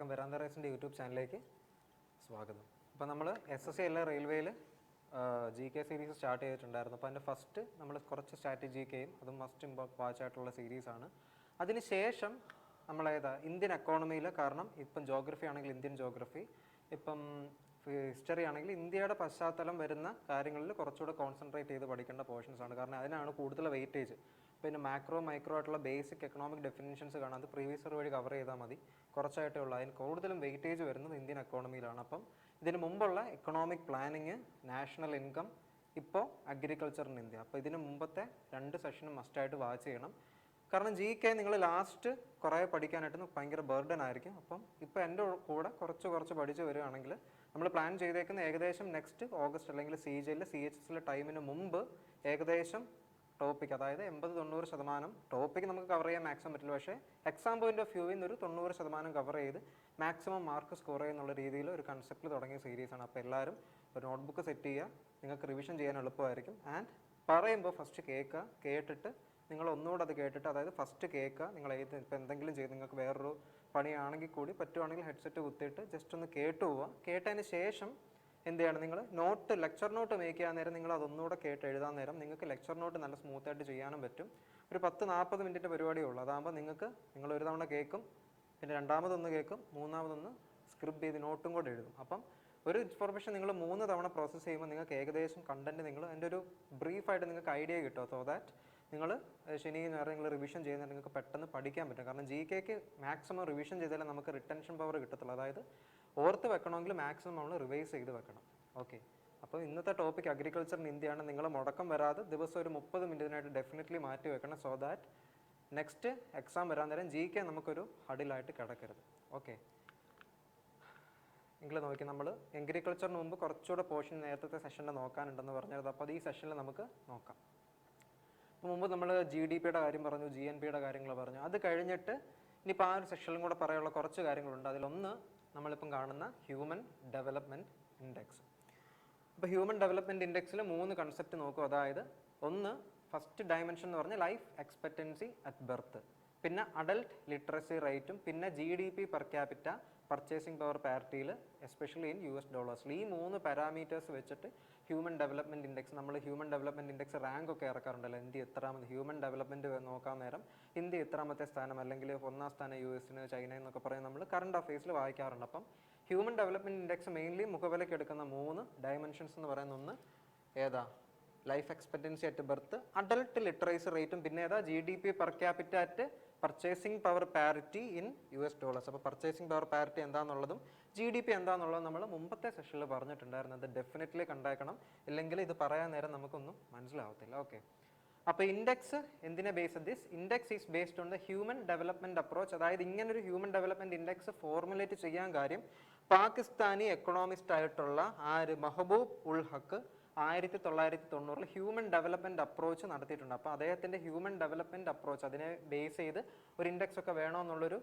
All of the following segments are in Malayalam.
എല്ലാവർക്കും വരാന്ത റൈസിൻ്റെ യൂട്യൂബ് ചാനലിലേക്ക് സ്വാഗതം. അപ്പോൾ നമ്മൾ SSC എല്ലാ റെയിൽവേയിൽ GK സീരീസ് സ്റ്റാർട്ട് ചെയ്തിട്ടുണ്ടായിരുന്നു. അപ്പോൾ അതിൻ്റെ ഫസ്റ്റ് നമ്മൾ കുറച്ച് സ്ട്രാറ്റജിക്കെയും അതും മസ്റ്റ് വാച്ച് ആയിട്ടുള്ള സീരീസാണ്. അതിനുശേഷം ഇന്ത്യൻ എക്കോണമിയിൽ, കാരണം ഇപ്പം ജോഗ്രഫി ആണെങ്കിൽ ഇന്ത്യൻ ജോഗ്രഫി, ഇപ്പം ഹിസ്റ്ററി ആണെങ്കിൽ ഇന്ത്യയുടെ പശ്ചാത്തലം വരുന്ന കാര്യങ്ങളിൽ കുറച്ചുകൂടെ കോൺസെൻട്രേറ്റ് ചെയ്ത് പഠിക്കേണ്ട പോർഷൻസാണ്. കാരണം അതിനാണ് കൂടുതൽ വെയിറ്റേജ്. പിന്നെ മാക്രോ മൈക്രോ ആയിട്ടുള്ള ബേസിക് എക്കണോമിക് ഡെഫിനിഷൻസ് കാണാൻ അത് പ്രീവിയസ് ഇയർ വഴി കവർ ചെയ്താൽ മതി. കുറച്ചായിട്ടേ ഉള്ളൂ. അതിന് കൂടുതലും വെയിറ്റേജ് വരുന്നത് ഇന്ത്യൻ എക്കോണമിയിലാണ്. അപ്പം ഇതിന് മുമ്പുള്ള എക്കണോമിക് പ്ലാനിങ്, നാഷണൽ ഇൻകം, ഇപ്പോൾ അഗ്രികൾച്ചർ ഇൻ ഇന്ത്യ. അപ്പോൾ ഇതിന് മുമ്പത്തെ 2 സെഷനും മസ്റ്റായിട്ട് വാച്ച് ചെയ്യണം. കാരണം GK നിങ്ങൾ ലാസ്റ്റ് കുറേ പഠിക്കാനായിട്ട് ഭയങ്കര ബർഡൻ ആയിരിക്കും. അപ്പം ഇപ്പോൾ എൻ്റെ കൂടെ കുറച്ച് പഠിച്ച് വരികയാണെങ്കിൽ നമ്മൾ പ്ലാൻ ചെയ്തേക്കുന്ന ഏകദേശം നെക്സ്റ്റ് ഓഗസ്റ്റ് അല്ലെങ്കിൽ CJയിൽ CHSലെ ടൈമിന് മുമ്പ് ഏകദേശം ടോപ്പിക്, അതായത് 80-90% ടോപ്പിക് നമുക്ക് കവർ ചെയ്യാൻ മാക്സിമം പറ്റില്ല. പക്ഷേ എക്സാം പോയിന്റ് ഓഫ് വ്യൂവിൽ നിന്ന് ഒരു 90% കവർ ചെയ്ത് മാക്സിമം മാർക്ക് സ്കോർ ചെയ്യുന്നുള്ള രീതിയിൽ ഒരു കൺസെപ്റ്റ് തുടങ്ങിയ സീരീസാണ്. അപ്പോൾ എല്ലാവരും ഒരു നോട്ട്ബുക്ക് സെറ്റ് ചെയ്യുക, നിങ്ങൾക്ക് റിവിഷൻ ചെയ്യാൻ എളുപ്പമായിരിക്കും. ആൻഡ് പറയുമ്പോൾ ഫസ്റ്റ് കേട്ടിട്ട് നിങ്ങൾ ഒന്നുകൂടെ അത് കേട്ടിട്ട്, അതായത് ഫസ്റ്റ് കേൾക്കുക. നിങ്ങൾ ഇപ്പോൾ എന്തെങ്കിലും ചെയ്ത് നിങ്ങൾക്ക് വേറൊരു പണിയാണെങ്കിൽ കൂടി പറ്റുവാണെങ്കിൽ ഹെഡ്സെറ്റ് കുത്തിയിട്ട് ജസ്റ്റ് ഒന്ന് കേട്ടു പോവുക. കേട്ടതിന് ശേഷം എന്ത് ചെയ്യണം, നിങ്ങൾ ലെക്ചർ നോട്ട് മേക്ക് ചെയ്യാൻ നേരം നിങ്ങൾ അതൊന്നുകൂടെ കേട്ട് എഴുതാൻ നേരം നിങ്ങൾക്ക് ലെക്ചർ നോട്ട് നല്ല സ്മൂത്തായിട്ട് ചെയ്യാനും പറ്റും. ഒരു 10-40 മിനിറ്റ് പരിപാടിയേ ഉള്ളൂ. അതാകുമ്പോൾ നിങ്ങൾ ഒരു തവണ കേൾക്കും, പിന്നെ രണ്ടാമതൊന്ന് കേൾക്കും, മൂന്നാമതൊന്ന് സ്ക്രിപ്റ്റ് ചെയ്ത് നോട്ടും കൂടെ എഴുതും. അപ്പം ഒരു ഇൻഫർമേഷൻ നിങ്ങൾ 3 തവണ പ്രോസസ്സ് ചെയ്യുമ്പോൾ നിങ്ങൾക്ക് ഏകദേശം കണ്ടന്റ് അതിൻ്റെ ഒരു ബ്രീഫായിട്ട് നിങ്ങൾക്ക് ഐഡിയ കിട്ടും. സോ ദാറ്റ് നിങ്ങൾ ശനി ഞായർ നിങ്ങൾ റിവിഷൻ ചെയ്യുന്നത് നിങ്ങൾക്ക് പെട്ടെന്ന് പഠിക്കാൻ പറ്റും. കാരണം GKക്ക് മാക്സിമം റിവിഷൻ ചെയ്താലേ നമുക്ക് റിട്ടൻഷൻ പവർ കിട്ടത്തുള്ളൂ. അതായത് ഓർത്ത് വെക്കണമെങ്കിൽ മാക്സിമം നമ്മൾ റിവൈസ് ചെയ്ത് വെക്കണം. ഓക്കെ, അപ്പോൾ ഇന്നത്തെ ടോപ്പിക് അഗ്രികൾച്ചർ ഇൻ ഇന്ത്യയാണ്. നിങ്ങൾ മുടക്കം വരാതെ ദിവസം ഒരു 30 മിനിറ്റിനായിട്ട് ഡെഫിനറ്റ്ലി മാറ്റി വെക്കണം. സോ ദാറ്റ് നെക്സ്റ്റ് എക്സാം വരാൻ നേരം GK നമുക്കൊരു ഹഡിലായിട്ട് കിടക്കരുത്. ഓക്കെ, നിങ്ങൾ നോക്കി, നമ്മൾ അഗ്രികൾച്ചറിന് മുമ്പ് കുറച്ചുകൂടെ പോർഷൻ നേരത്തെ സെഷനിൽ നോക്കാനുണ്ടെന്ന് പറഞ്ഞത്. അപ്പോൾ അത് ഈ സെഷനിൽ നമുക്ക് നോക്കാം. അപ്പോൾ മുമ്പ് നമ്മൾ GDPയുടെ കാര്യം പറഞ്ഞു, GNPയുടെ കാര്യങ്ങൾ പറഞ്ഞു. അത് കഴിഞ്ഞിട്ട് ഇനിയിപ്പോൾ ആ ഒരു സെഷനിലും കൂടെ പറയാനുള്ള കുറച്ച് കാര്യങ്ങളുണ്ട്. അതിലൊന്ന് നമ്മളിപ്പം കാണുന്ന ഹ്യൂമൻ ഡെവലപ്മെൻറ്റ് ഇൻഡെക്സ്. അപ്പോൾ ഹ്യൂമൻ ഡെവലപ്മെൻറ്റ് ഇൻഡെക്സിൽ 3 കൺസെപ്റ്റ് നോക്കും. അതായത് ഒന്ന്, ഫസ്റ്റ് ഡയമെൻഷൻ എന്ന് പറഞ്ഞാൽ ലൈഫ് എക്സ്പെക്റ്റൻസി അറ്റ് ബർത്ത്, പിന്നെ അഡൽട്ട് ലിറ്ററസി റേറ്റും, പിന്നെ GDP per capita, purchasing power പാരിറ്റിയിൽ എസ്പെഷ്യലി ഇൻ US ഡോളേഴ്സിൽ. ഈ 3 പാരാമീറ്റേഴ്സ് വെച്ചിട്ട് ഹ്യൂമൻ ഡെവലപ്മെൻറ്റ് ഇൻഡെക്സ്, നമ്മൾ ഹ്യൂമൻ ഡെവലപ്മെൻറ്റ് ഇൻഡെക്സ് റാങ്ക് ഒക്കെ ഇറക്കാറുണ്ടല്ലോ. ഇന്ത്യ എത്രാമത് ഹ്യൂമൻ ഡെവലപ്മെൻറ്റ് നോക്കാൻ നേരം ഇന്ത്യ എത്രാമത്തെ സ്ഥാനം, അല്ലെങ്കിൽ 1ാം സ്ഥാനം US-ന്, ചൈന എന്നൊക്കെ പറയും നമ്മൾ കറണ്ട് അഫയേഴ്സിൽ വായിക്കാറുണ്ട്. അപ്പം ഹ്യൂമൻ ഡെവലപ്മെൻറ്റ് ഇൻഡെക്സ് മെയിൻലി മുഖവിലയ്ക്ക് എടുക്കുന്ന 3 ഡയമെൻഷൻസ് എന്ന് പറയുന്ന ഒന്ന് ഏതാ, life expectancy at birth, adult literature റേറ്റും, പിന്നെ ഏതാ GDP per capita at purchasing power parity in US dollars. അപ്പോൾ പർച്ചേസിംഗ് പവർ പാരിറ്റി എന്താണെന്നുള്ളതും GDP എന്താണെന്നുള്ളതും നമ്മൾ മുമ്പത്തെ സെഷനിൽ പറഞ്ഞിട്ടുണ്ടായിരുന്നു. അത് ഡെഫിനറ്റ്ലി കണ്ടേക്കണം, ഇല്ലെങ്കിൽ ഇത് പറയാൻ നേരം നമുക്കൊന്നും മനസ്സിലാവത്തില്ല. ഓക്കെ, അപ്പോൾ ഇൻഡെക്സ് എന്തിനെ base? This index is based on the human development approach. അതായത് ഇങ്ങനൊരു ഹ്യൂമൻ ഡെവലപ്മെൻറ്റ് ഇൻഡെക്സ് ഫോർമുലേറ്റ് ചെയ്യാൻ കാര്യം പാകിസ്ഥാനി എക്കണോമിസ്റ്റ് ആയിട്ടുള്ള മെഹബൂബ് ഉൾ ഹക്ക് 1990 ഹ്യൂമൻ ഡെവലപ്മെൻറ്റ് അപ്രോച്ച് നടത്തിയിട്ടുണ്ട്. അപ്പോൾ അദ്ദേഹത്തിൻ്റെ ഹ്യൂമൻ ഡെവലപ്മെൻറ്റ് അപ്രോച്ച്, അതിനെ ബേസ് ചെയ്ത് ഒരു ഇൻഡെക്സ് ഒക്കെ വേണമെന്നുള്ളൊരു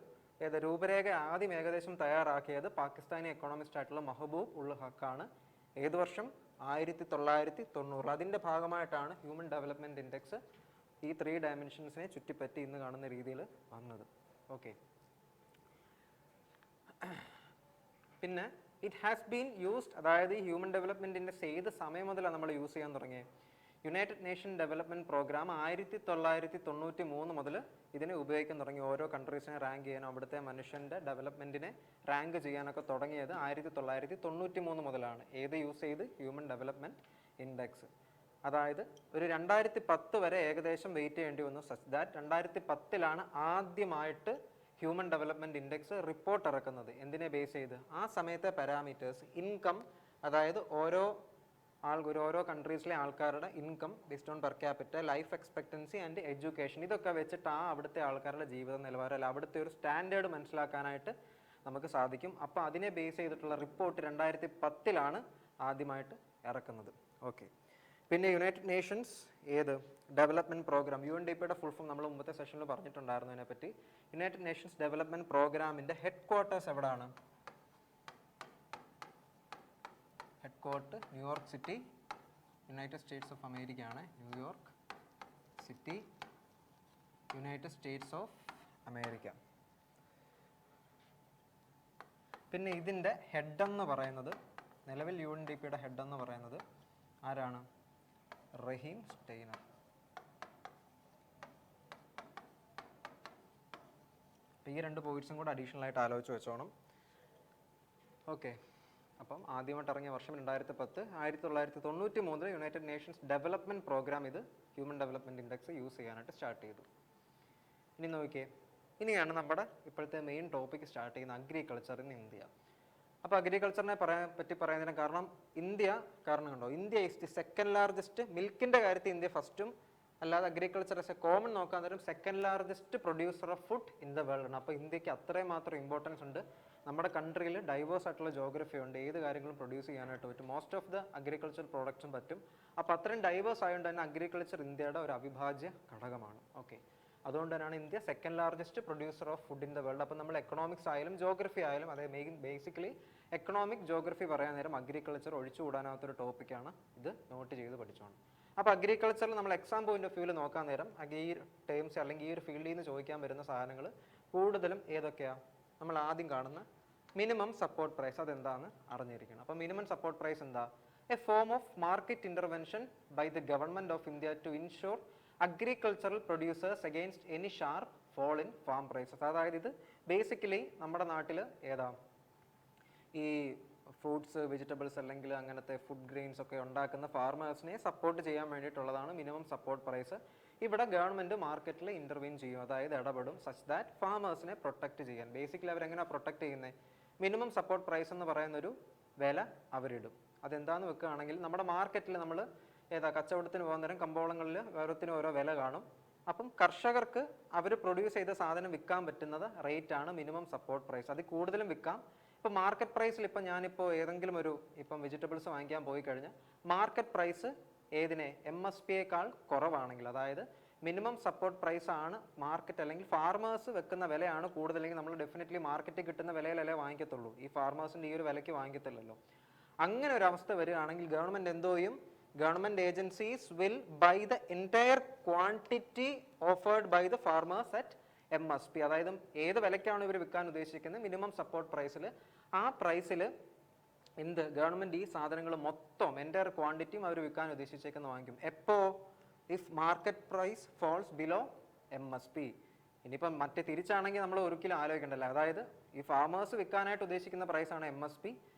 രൂപരേഖ ആദ്യം ഏകദേശം തയ്യാറാക്കിയത് പാകിസ്ഥാനി എക്കണോമിസ്റ്റ് ആയിട്ടുള്ള മെഹബൂബ് ഉൾ ഹക്കാണ്. ഏത് വർഷം? 1990. അതിൻ്റെ ഭാഗമായിട്ടാണ് ഹ്യൂമൻ ഡെവലപ്മെൻറ്റ് ഇൻഡെക്സ് ഈ 3 ഡയമെൻഷൻസിനെ ചുറ്റിപ്പറ്റി ഇന്ന് കാണുന്ന രീതിയിൽ വന്നത്. ഓക്കെ, പിന്നെ ഇറ്റ് ഹാസ് ബീൻ യൂസ്ഡ്, അതായത് ഈ ഹ്യൂമൻ ഡെവലപ്മെൻറ്റ് ഇൻഡെക്സ് ഏത് സമയം മുതലാണ് നമ്മൾ യൂസ് ചെയ്യാൻ തുടങ്ങിയത്? യുണൈറ്റഡ് നേഷൻ ഡെവലപ്മെൻറ്റ് പ്രോഗ്രാം 1993 മുതൽ ഇതിനെ ഉപയോഗിക്കാൻ തുടങ്ങി. ഓരോ കൺട്രീസിനെ റാങ്ക് ചെയ്യാനും അവിടുത്തെ മനുഷ്യൻ്റെ ഡെവലപ്മെൻറ്റിനെ റാങ്ക് ചെയ്യാനൊക്കെ തുടങ്ങിയത് 1993 മുതലാണ്. ഏത് യൂസ് ചെയ്ത്? Human development index. അതായത് ഒരു 2010 വരെ ഏകദേശം വെയിറ്റ് ചെയ്യേണ്ടി വന്നു. സച്ച് ദാറ്റ് 2010 ആദ്യമായിട്ട് ഹ്യൂമൻ ഡെവലപ്മെൻറ്റ് ഇൻഡെക്സ് റിപ്പോർട്ട് ഇറക്കുന്നത്. എന്തിനെ ബേസ് ചെയ്ത്? ആ സമയത്തെ പാരാമീറ്റേഴ്സ്, ഇൻകം, അതായത് ഓരോ കൺട്രീസിലെ ആൾക്കാരുടെ income based on per capita, life expectancy and education, ഇതൊക്കെ വെച്ചിട്ട് അവിടുത്തെ ആൾക്കാരുടെ ജീവിത നിലവാരം, അല്ല അവിടുത്തെ ഒരു സ്റ്റാൻഡേർഡ് മനസ്സിലാക്കാനായിട്ട് നമുക്ക് സാധിക്കും. അപ്പോൾ അതിനെ ബേസ് ചെയ്തിട്ടുള്ള റിപ്പോർട്ട് 2010 ആദ്യമായിട്ട് ഇറക്കുന്നത്. ഓക്കെ, പിന്നെ യുണൈറ്റഡ് നേഷൻസ് ഡെവലപ്മെൻറ്റ് പ്രോഗ്രാം, UNDPയുടെ ഫുൾ ഫോം നമ്മൾ മുമ്പത്തെ സെഷനിൽ പറഞ്ഞിട്ടുണ്ടായിരുന്നു അതിനെപ്പറ്റി. യുണൈറ്റഡ് നേഷൻസ് ഡെവലപ്മെൻറ്റ് പ്രോഗ്രാമിൻ്റെ ഹെഡ് ക്വാർട്ടേഴ്സ് എവിടെയാണ്? Headquarter New York city, United States of America ആണ്. New York city, United States of America. പിന്നെ ഇതിൻ്റെ ഹെഡ് എന്ന് പറയുന്നത്, നിലവിൽ UNDP-യുടെ ഹെഡ് എന്ന് പറയുന്നത് ആരാണ്? റഹീം സ്റ്റെയ്നർ. ഈ 2 പോയിന്റ്സും കൂടെ അഡീഷണൽ ആയിട്ട് ആലോചിച്ച് വെച്ചോണം. ഓക്കെ, അപ്പം ആദ്യമായിട്ട് ഇറങ്ങിയ വർഷം 2010. 1993 യുണൈറ്റഡ് നേഷൻസ് ഡെവലപ്മെൻറ്റ് പ്രോഗ്രാം ഇത് ഹ്യൂമൻ ഡെവലപ്മെൻറ്റ് ഇൻഡെക്സ് യൂസ് ചെയ്യാനായിട്ട് സ്റ്റാർട്ട് ചെയ്തു. ഇനി നോക്കിയേ, ഇനിയാണ് നമ്മുടെ ഇപ്പോഴത്തെ മെയിൻ ടോപ്പിക് സ്റ്റാർട്ട് ചെയ്യുന്ന അഗ്രികൾച്ചർ ഇൻ ഇന്ത്യ. അപ്പോൾ അഗ്രികൾച്ചറിനെ പറ്റി പറയുന്നതിന് കാരണം കണ്ടോ, India is the second largest, മിൽക്കിൻ്റെ കാര്യത്തിൽ ഇന്ത്യ ഫസ്റ്റും, അല്ലാതെ അഗ്രികൾച്ചർ എസ് എ കോമൺ നോക്കാൻ നേരം second largest producer of food in the world ആണ്. അപ്പോൾ ഇന്ത്യക്ക് അത്രയും മാത്രം ഇമ്പോർട്ടൻസ് ഉണ്ട്. നമ്മുടെ കൺട്രിയിൽ ഡൈവേഴ്സ് ആയിട്ടുള്ള ജോഗ്രഫി ഉണ്ട്, ഏത് കാര്യങ്ങളും പ്രൊഡ്യൂസ് ചെയ്യാനായിട്ട് പറ്റും, മോസ്റ്റ് ഓഫ് ദ അഗ്രികൾച്ചർ പ്രോഡക്ട്സും പറ്റും. അപ്പോൾ അത്രയും ഡൈവേഴ്സ് ആയതുകൊണ്ട് തന്നെ അഗ്രികൾച്ചർ ഇന്ത്യയുടെ ഒരു അവിഭാജ്യ ഘടകമാണ്. ഓക്കെ, അതുകൊണ്ട് തന്നെയാണ് India second largest producer of food in the world. അപ്പോൾ നമ്മൾ എക്കണോമിക്സ് ആയാലും ജോഗ്രഫി ആയാലും, അതായത് ബേസിക്കലി എക്കണോമിക് ജോഗ്രഫി പറയാൻ നേരം അഗ്രികൾച്ചർ ഒഴിച്ചുകൂടാനാത്തൊരു ടോപ്പിക്കാണ്. ഇത് നോട്ട് ചെയ്ത് പഠിച്ചോണം. അപ്പോൾ അഗ്രികൾച്ചറിൽ നമ്മൾ എക്സാം പോയിന്റ് ഓഫ് വ്യൂവിൽ നോക്കാൻ നേരം ഈ ടേംസ് അല്ലെങ്കിൽ ഈ ഒരു ഫീൽഡിൽ നിന്ന് ചോദിക്കാൻ വരുന്ന സാധനങ്ങൾ കൂടുതലും ഏതൊക്കെയാണ്? നമ്മൾ ആദ്യം കാണുന്ന മിനിമം സപ്പോർട്ട് പ്രൈസ്, അതെന്താണെന്ന് അറിഞ്ഞിരിക്കണം. അപ്പോൾ മിനിമം സപ്പോർട്ട് പ്രൈസ് എന്താ? A form of market intervention by the government of India to insure agricultural producers against any sharp fall in farm prices. അതായത് ഇത് ബേസിക്കലി നമ്മുടെ നാട്ടിൽ ഈ ഫ്രൂട്ട്സ്, വെജിറ്റബിൾസ് അല്ലെങ്കിൽ അങ്ങനത്തെ ഫുഡ് ഗ്രെയിൻസ് ഒക്കെ ഉണ്ടാക്കുന്ന ഫാർമേഴ്സിനെ സപ്പോർട്ട് ചെയ്യാൻ വേണ്ടിയിട്ടുള്ളതാണ് മിനിമം സപ്പോർട്ട് പ്രൈസ്. ഇവിടെ ഗവൺമെൻറ് മാർക്കറ്റിൽ ഇൻ്റർവീൻ ചെയ്യും, അതായത് ഇടപെടും, സച്ച് ദാറ്റ് ഫാമേഴ്സിനെ പ്രൊട്ടക്റ്റ് ചെയ്യാൻ. ബേസിക്കലി അവരെങ്ങനെയാണ് പ്രൊട്ടക്റ്റ് ചെയ്യുന്നത്? മിനിമം സപ്പോർട്ട് പ്രൈസ് എന്ന് പറയുന്നൊരു വില അവരിടും. അതെന്താണെന്ന് വെക്കുകയാണെങ്കിൽ, നമ്മുടെ മാർക്കറ്റിൽ നമ്മൾ കച്ചവടത്തിന് പോകുന്ന നേരം കമ്പോളങ്ങളിൽ ഓരോത്തിനും ഓരോ വില കാണും. അപ്പം കർഷകർക്ക് അവർ പ്രൊഡ്യൂസ് ചെയ്ത സാധനം വിൽക്കാൻ പറ്റുന്നത് റേറ്റാണ് മിനിമം സപ്പോർട്ട് പ്രൈസ്. അതിൽ കൂടുതലും വിൽക്കാം. ഇപ്പോൾ മാർക്കറ്റ് പ്രൈസിൽ ഇപ്പം ഞാനിപ്പോൾ ഏതെങ്കിലും ഇപ്പം വെജിറ്റബിൾസ് വാങ്ങിക്കാൻ പോയി കഴിഞ്ഞാൽ മാർക്കറ്റ് പ്രൈസ് ഏതിനെ MSPയേക്കാൾ കുറവാണെങ്കിൽ, അതായത് മിനിമം സപ്പോർട്ട് പ്രൈസ് ആണ് മാർക്കറ്റ് അല്ലെങ്കിൽ ഫാർമേഴ്സ് വെക്കുന്ന വിലയാണ് കൂടുതലെങ്കിൽ നമ്മൾ ഡെഫിനറ്റ്ലി മാർക്കറ്റിൽ കിട്ടുന്ന വിലയിലല്ലേ വാങ്ങിക്കത്തുള്ളൂ. ഈ ഫാർമേഴ്സിൻ്റെ ഈ ഒരു വിലയ്ക്ക് വാങ്ങിക്കത്തില്ലല്ലോ. അങ്ങനെ ഒരു അവസ്ഥ വരികയാണെങ്കിൽ ഗവൺമെൻറ് എന്തോ ചെയ്യും? Government agencies will buy the entire quantity offered by the farmers at MSP. അതായത് ഏത് വിലയ്ക്കാണ് ഇവർ വിൽക്കാൻ ഉദ്ദേശിക്കുന്നത്, മിനിമം സപ്പോർട്ട് പ്രൈസിൽ, ആ പ്രൈസിൽ ഗവൺമെൻറ് ഈ സാധനങ്ങൾ മൊത്തം എൻറ്റയർ ക്വാണ്ടിറ്റിയും അവർ വിൽക്കാൻ ഉദ്ദേശിച്ചേക്കുന്ന വാങ്ങിക്കും. എപ്പോൾ? If market price falls below MSP. ഇനിയിപ്പം മറ്റേ തിരിച്ചാണെങ്കിൽ നമ്മൾ ഒരിക്കലും ആലോചിക്കേണ്ടല്ലോ. അതായത് ഈ ഫാമേഴ്സ് വിൽക്കാനായിട്ട് ഉദ്ദേശിക്കുന്ന പ്രൈസാണ് MSP.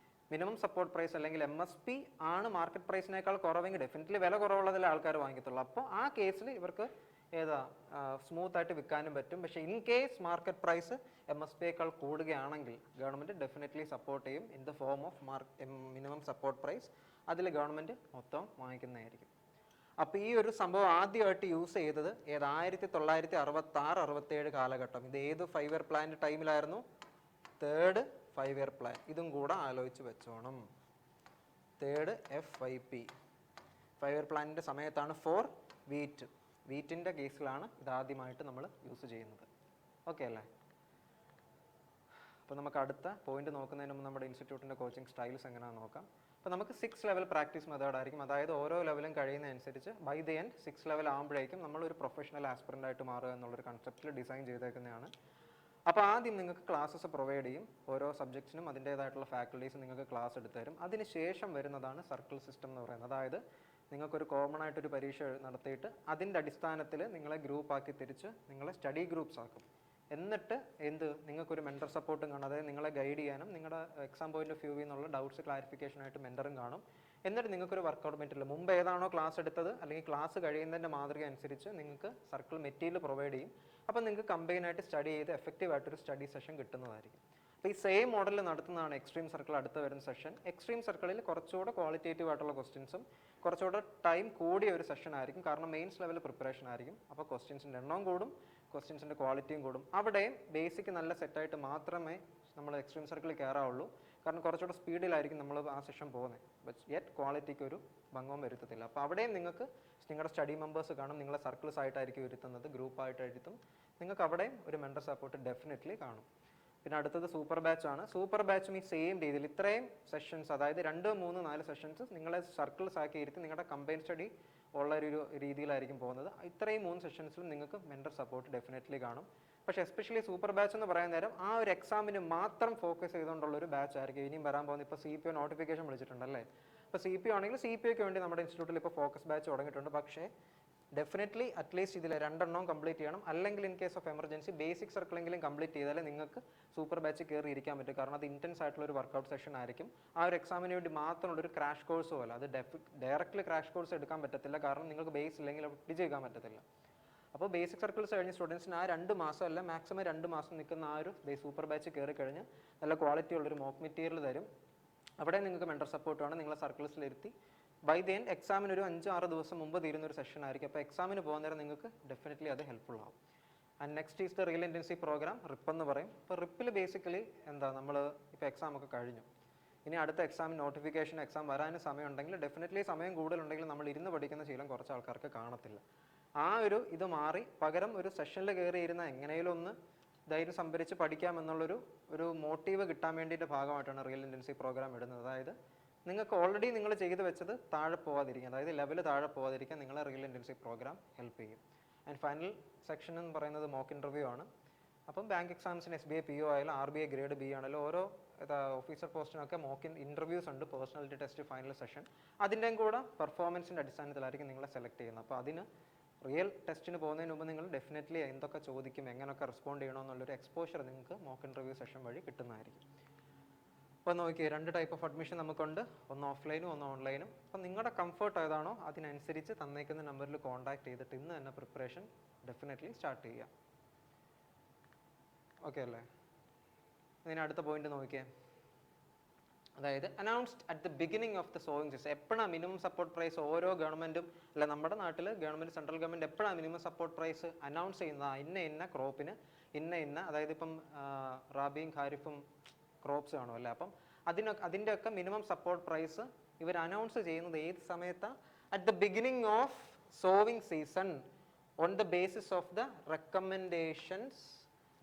മിനിമം സപ്പോർട്ട് പ്രൈസ് അല്ലെങ്കിൽ MSP ആണ് മാർക്കറ്റ് പ്രൈസിനേക്കാൾ കുറവെങ്കിൽ ഡെഫിനറ്റ്ലി വില കുറവുള്ളതിലെ ആൾക്കാർ വാങ്ങിക്കത്തുള്ളൂ. അപ്പോൾ ആ കേസിൽ ഇവർക്ക് സ്മൂത്ത് ആയിട്ട് വിൽക്കാനും പറ്റും. പക്ഷേ ഇൻ കേസ് മാർക്കറ്റ് പ്രൈസ് MSPയേക്കാൾ കൂടുകയാണെങ്കിൽ ഗവൺമെൻറ് ഡെഫിനറ്റ്ലി സപ്പോർട്ട് ചെയ്യും in the form of minimum support price. അതിൽ ഗവൺമെൻറ് മൊത്തം വാങ്ങിക്കുന്നതായിരിക്കും. അപ്പോൾ ഈ ഒരു സംഭവം ആദ്യമായിട്ട് യൂസ് ചെയ്തത് 1966-67 കാലഘട്ടം. ഇത് ഏത് 5 ഇയർ പ്ലാൻ്റെ ടൈമിലായിരുന്നു? 3rd 5 year plan. ഇതും കൂടെ ആലോചിച്ച് വെച്ചോണം. 3rd FYP 5 ഇയർ പ്ലാനിൻ്റെ സമയത്താണ് ഫോർ വീറ്റിൻ്റെ കേസിലാണ് ഇതാദ്യമായിട്ട് നമ്മൾ യൂസ് ചെയ്യുന്നത്. ഓക്കെ അല്ലേ? അപ്പോൾ നമുക്ക് അടുത്ത പോയിന്റ് നോക്കുന്നതിന് മുമ്പ് നമ്മുടെ ഇൻസ്റ്റിറ്റ്യൂട്ടിൻ്റെ കോച്ചിങ് സ്റ്റൈൽസ് എങ്ങനെയാണെന്ന് നോക്കാം. അപ്പോൾ നമുക്ക് 6 ലെവൽ പ്രാക്ടീസ് മെത്തേഡ് ആയിരിക്കും. അതായത് ഓരോ ലെവലും കഴിയുന്നതനുസരിച്ച് ബൈ ദി എൻഡ് 6 ലെവൽ ആകുമ്പോഴേക്കും നമ്മളൊരു പ്രൊഫഷണൽ ആസ്പിറൻ്റ് ആയിട്ട് മാറുക എന്നുള്ളൊരു കൺസെപ്റ്റിൽ ഡിസൈൻ ചെയ്തേക്കുന്നതാണ്. അപ്പോൾ ആദ്യം നിങ്ങൾക്ക് ക്ലാസ്സസ് പ്രൊവൈഡ് ചെയ്യും. ഓരോ സബ്ജക്ട്സിനും അതിൻ്റേതായിട്ടുള്ള ഫാക്കൽറ്റീസ് നിങ്ങൾക്ക് ക്ലാസ് എടുത്തു തരും. അതിന് ശേഷം വരുന്നതാണ് സർക്കിൾ സിസ്റ്റം എന്ന് പറയുന്നത്. അതായത് നിങ്ങൾക്കൊരു കോമൺ ആയിട്ടൊരു പരീക്ഷ നടത്തിയിട്ട് അതിൻ്റെ അടിസ്ഥാനത്തിൽ നിങ്ങളെ ഗ്രൂപ്പാക്കി തിരിച്ച് നിങ്ങളെ സ്റ്റഡി ഗ്രൂപ്പ്സ് ആക്കും. എന്നിട്ട് നിങ്ങൾക്കൊരു മെൻറ്റർ സപ്പോർട്ടും കാണും. അതായത് നിങ്ങളെ ഗൈഡ് ചെയ്യാനും നിങ്ങളുടെ എക്സാം പോയിന്റ് ഓഫ് വ്യൂവിൽ നിന്നുള്ള ഡൗട്ട്സ് ക്ലാരിഫിക്കേഷനായിട്ട് മെൻറ്ററും കാണും. എന്നിട്ട് നിങ്ങൾക്കൊരു വർക്കൗട്ട് മെറ്റീരിയൽ മുമ്പ് ഏതാണോ ക്ലാസ് എടുത്തത് അല്ലെങ്കിൽ ക്ലാസ് കഴിയുന്നതിൻ്റെ മാതൃക അനുസരിച്ച് നിങ്ങൾക്ക് സർക്കിൾ മെറ്റീരിയൽ പ്രൊവൈഡ് ചെയ്യും. അപ്പോൾ നിങ്ങൾക്ക് കമ്പൈനായിട്ട് സ്റ്റഡി ചെയ്ത് എഫക്റ്റീവായിട്ടൊരു സ്റ്റഡി സെഷൻ കിട്ടുന്നതായിരിക്കും. അപ്പോൾ ഈ സെയിം മോഡലിൽ നടത്തുന്നതാണ് എക്സ്ട്രീം സർക്കിൾ അടുത്ത് വരുന്ന സെഷൻ. എക്സ്ട്രീം സർക്കിളിൽ കുറച്ചുകൂടെ ക്വാളിറ്റേറ്റീവ് ആയിട്ടുള്ള ക്വസ്റ്റ്യൻസും കുറച്ചുകൂടെ ടൈം കൂടിയ ഒരു സെഷൻ ആയിരിക്കും. കാരണം മെയിൻസ് ലെവൽ പ്രിപ്പറേഷൻ ആയിരിക്കും. അപ്പോൾ ക്വസ്റ്റ്യൻസിൻ്റെ എണ്ണവും കൂടും, ക്വസ്റ്റ്യൻസിൻ്റെ ക്വാളിറ്റിയും കൂടും. അവിടെ ബേസിക് നല്ല സെറ്റായിട്ട് മാത്രമേ നമ്മൾ എക്സ്ട്രീം സർക്കിളിൽ കയറാവുള്ളൂ. കാരണം കുറച്ചുകൂടെ സ്പീഡിലായിരിക്കും നമ്മൾ ആ സെഷൻ പോകുന്നത്. ബട്ട് യെറ്റ് ക്വാളിറ്റിക്ക് ഒരു ഭംഗവും വരുത്തത്തില്ല. അപ്പോൾ അവിടെയും നിങ്ങൾക്ക് നിങ്ങളുടെ സ്റ്റഡി മെമ്പേഴ്സ് കാണും. നിങ്ങളെ സർക്കിൾസ് ആയിട്ടായിരിക്കും ഇരുത്തുന്നത്, ഗ്രൂപ്പായിട്ട് ഇരുത്തും. നിങ്ങൾക്ക് അവിടെയും ഒരു മെൻറ്റർ സപ്പോർട്ട് ഡെഫിനറ്റ്ലി കാണും. പിന്നെ അടുത്തത് സൂപ്പർ ബാച്ച് ആണ്. സൂപ്പർ ബാച്ചും ഈ സെയിം രീതിയിൽ ഇത്രയും സെഷൻസ്, അതായത് 2, 3, 4 സെഷൻസ് നിങ്ങളെ സർക്കിൾസ് ആക്കി ഇരുത്തി നിങ്ങളുടെ കമ്പൈൻ സ്റ്റഡി ഉള്ള ഒരു രീതിയിലായിരിക്കും പോകുന്നത്. ഇത്രയും 3 സെഷൻസിലും നിങ്ങൾക്ക് മെൻറ്റർ സപ്പോർട്ട് ഡെഫിനറ്റ്ലി കാണും. പക്ഷേ എസ്പെഷ്യലി സൂപ്പർ ബാച്ച് എന്ന് പറയുന്ന നേരം ആ ഒരു എക്സാമിന് മാത്രം ഫോക്കസ് ചെയ്തുകൊണ്ടുള്ള ഒരു ബാച്ച് ആയിരിക്കും ഇനിയും വരാൻ പോകുന്നത്. ഇപ്പോൾ CPO നോട്ടിഫിക്കേഷൻ വിളിച്ചിട്ടുണ്ടല്ലേ. ഇപ്പോൾ CPO ആണെങ്കിൽ CPOയ്ക്ക് വേണ്ടി നമ്മുടെ ഇൻസ്റ്റിറ്റ്യൂട്ടിൽ ഇപ്പോൾ ഫോക്കസ് ബാച്ച് തുടങ്ങിയിട്ടുണ്ട്. പക്ഷേ ഡെഫിനറ്റ്ലി അറ്റ്ലീസ്റ്റ് ഇതിൽ 2 കംപ്ലീറ്റ് ചെയ്യണം. അല്ലെങ്കിൽ in case of emergency basic സർക്കിളെങ്കിലും കംപ്ലീറ്റ് ചെയ്താലേ നിങ്ങൾക്ക് സൂപ്പർ ബാച്ച് കയറി ഇരിക്കാൻ പറ്റും. കാരണം അത് ഇൻറ്റൻസ് ആയിട്ടുള്ള ഒരു വർക്കൗട്ട് സെഷൻ ആയിരിക്കും. ആ ഒരു എക്സാമിന് വേണ്ടി മാത്രമുള്ളൊരു ക്രാഷ് കോഴ്സ് പോലെ. അത് ഡയറക്റ്റ്ലി ക്രാഷ് കോഴ്സ് എടുക്കാൻ പറ്റത്തില്ല. കാരണം നിങ്ങൾക്ക് ബേസ് ഇല്ലെങ്കിൽ വിജയിക്കാൻ പറ്റത്തില്ല. അപ്പോൾ ബേസിക് സർക്കിൾസ് കഴിഞ്ഞ സ്റ്റുഡൻസിന് ആ 2 മാസം അല്ല മാക്സിമം 2 മാസം നിൽക്കുന്ന ആ ഒരു സൂപ്പർ ബാച്ച് കയറി കഴിഞ്ഞ് നല്ല ക്വാളിറ്റി ഉള്ളൊരു മോക്ക് മെറ്റീരിയൽ തരും. അവിടെ നിങ്ങൾക്ക് മെൻറ്റർ സപ്പോർട്ടാണ് നിങ്ങളെ സർക്കിൾസിലിരുത്തി ബൈ ദി എൻഡ് എക്സാമിന് ഒരു 5-6 ദിവസം മുമ്പ് തീരുന്ന ഒരു സെഷൻ ആയിരിക്കും. അപ്പോൾ എക്സാമിന് പോകുന്നേരം നിങ്ങൾക്ക് ഡെഫിനറ്റ്ലി അത് ഹെൽപ്ഫുൾ ആവും. And next is the real intensive program, റിപ്പ് എന്ന് പറയും. ഇപ്പോൾ റിപ്പിൽ ബേസിക്കലി എന്താ, നമ്മൾ ഇപ്പോൾ എക്സാം ഒക്കെ കഴിഞ്ഞു, ഇനി അടുത്ത എക്സാം നോട്ടിഫിക്കേഷൻ എക്സാം വരാൻ സമയമുണ്ടെങ്കിൽ ഡെഫിനറ്റ്ലി സമയം കൂടുതലുണ്ടെങ്കിൽ നമ്മൾ ഇരുന്ന് പഠിക്കുന്ന ശീലം കുറച്ച് ആൾക്കാർക്ക് കാണത്തില്ല. ആ ഒരു ഇത് മാറി പകരം ഒരു സെഷനിൽ കയറി ഇരുന്ന എങ്ങനെയും ഒന്ന് ധൈര്യം സംഭരിച്ച് പഠിക്കാമെന്നുള്ളൊരു മോട്ടീവ് കിട്ടാൻ വേണ്ടിയിട്ട് ഭാഗമായിട്ടാണ് റിയൽ ഇൻറ്റൻസീവ് പ്രോഗ്രാം ഇടുന്നത്. അതായത് നിങ്ങൾക്ക് ഓൾറെഡി നിങ്ങൾ ചെയ്ത് വെച്ചത് താഴെ പോകാതിരിക്കുക, അതായത് ലെവൽ താഴെ പോകാതിരിക്കാൻ നിങ്ങളെ റിയൽ ഇൻറ്റൻസീവ് പ്രോഗ്രാം ഹെൽപ്പ് ചെയ്യും. ആൻഡ് ഫൈനൽ സെക്ഷൻ എന്ന് പറയുന്നത് മോക്ക് ഇൻ്റർവ്യൂ ആണ്. അപ്പം ബാങ്ക് എക്സാംസിന് SBI PO ആയാലും RBI ഗ്രേഡ് B ആണെങ്കിലും ഓരോ ഓഫീസർ പോസ്റ്റിനൊക്കെ മോക്ക് ഇൻ്റർവ്യൂസ് ഉണ്ട്, പേഴ്സണാലിറ്റി ടെസ്റ്റ്, ഫൈനൽ സെഷൻ. അതിൻ്റെയും കൂടെ പെർഫോമൻസിൻ്റെ അടിസ്ഥാനത്തിലായിരിക്കും നിങ്ങളെ സെലക്ട് ചെയ്യുന്നത്. അപ്പോൾ അതിന് റിയൽ ടെസ്റ്റിന് പോകുന്നതിന് മുമ്പ് നിങ്ങൾ ഡെഫിനറ്റ്ലി എന്തൊക്കെ ചോദിക്കും, എങ്ങനെയൊക്കെ റെസ്പോണ്ട് ചെയ്യണമെന്നുള്ളൊരു എക്സ്പോഷർ നിങ്ങൾക്ക് മോക്ക് ഇൻ്റർവ്യൂ സെഷൻ വഴി കിട്ടുന്നതായിരിക്കും. അപ്പോൾ നോക്കിയേ, 2 ടൈപ്പ് ഓഫ് അഡ്മിഷൻ നമുക്കുണ്ട്, ഒന്ന് ഓഫ്ലൈനും ഒന്ന് ഓൺലൈനും. അപ്പം നിങ്ങളുടെ കംഫർട്ട് ഏതാണോ അതിനനുസരിച്ച് തന്നേക്കുന്ന നമ്പറിൽ കോൺടാക്ട് ചെയ്തിട്ട് ഇന്ന് തന്നെ പ്രിപ്പറേഷൻ ഡെഫിനറ്റ്ലി സ്റ്റാർട്ട് ചെയ്യുക. ഓക്കെ അല്ലേ? ഇതിന് അടുത്ത പോയിന്റ് നോക്കിയേ, അതായത് announced at the beginning of the sowing season. എപ്പോഴാണ് മിനിമം സപ്പോർട്ട് പ്രൈസ് ഓരോ ഗവൺമെൻറ്റും അല്ല നമ്മുടെ നാട്ടിൽ ഗവൺമെൻറ് സെൻട്രൽ ഗവൺമെൻറ് എപ്പോഴാണ് മിനിമം സപ്പോർട്ട് പ്രൈസ് അനൗൺസ് ചെയ്യുന്നത്? ഇന്ന ക്രോപ്പിന് ഇന്ന അതായത് ഇപ്പം റാബിയും ഖാരിഫും ക്രോപ്സ് കാണും അല്ലേ. അപ്പം അതിൻ്റെയൊക്കെ മിനിമം സപ്പോർട്ട് പ്രൈസ് ഇവർ അനൗൺസ് ചെയ്യുന്നത് ഏത് സമയത്താണ്? At the beginning of sowing season on the basis of the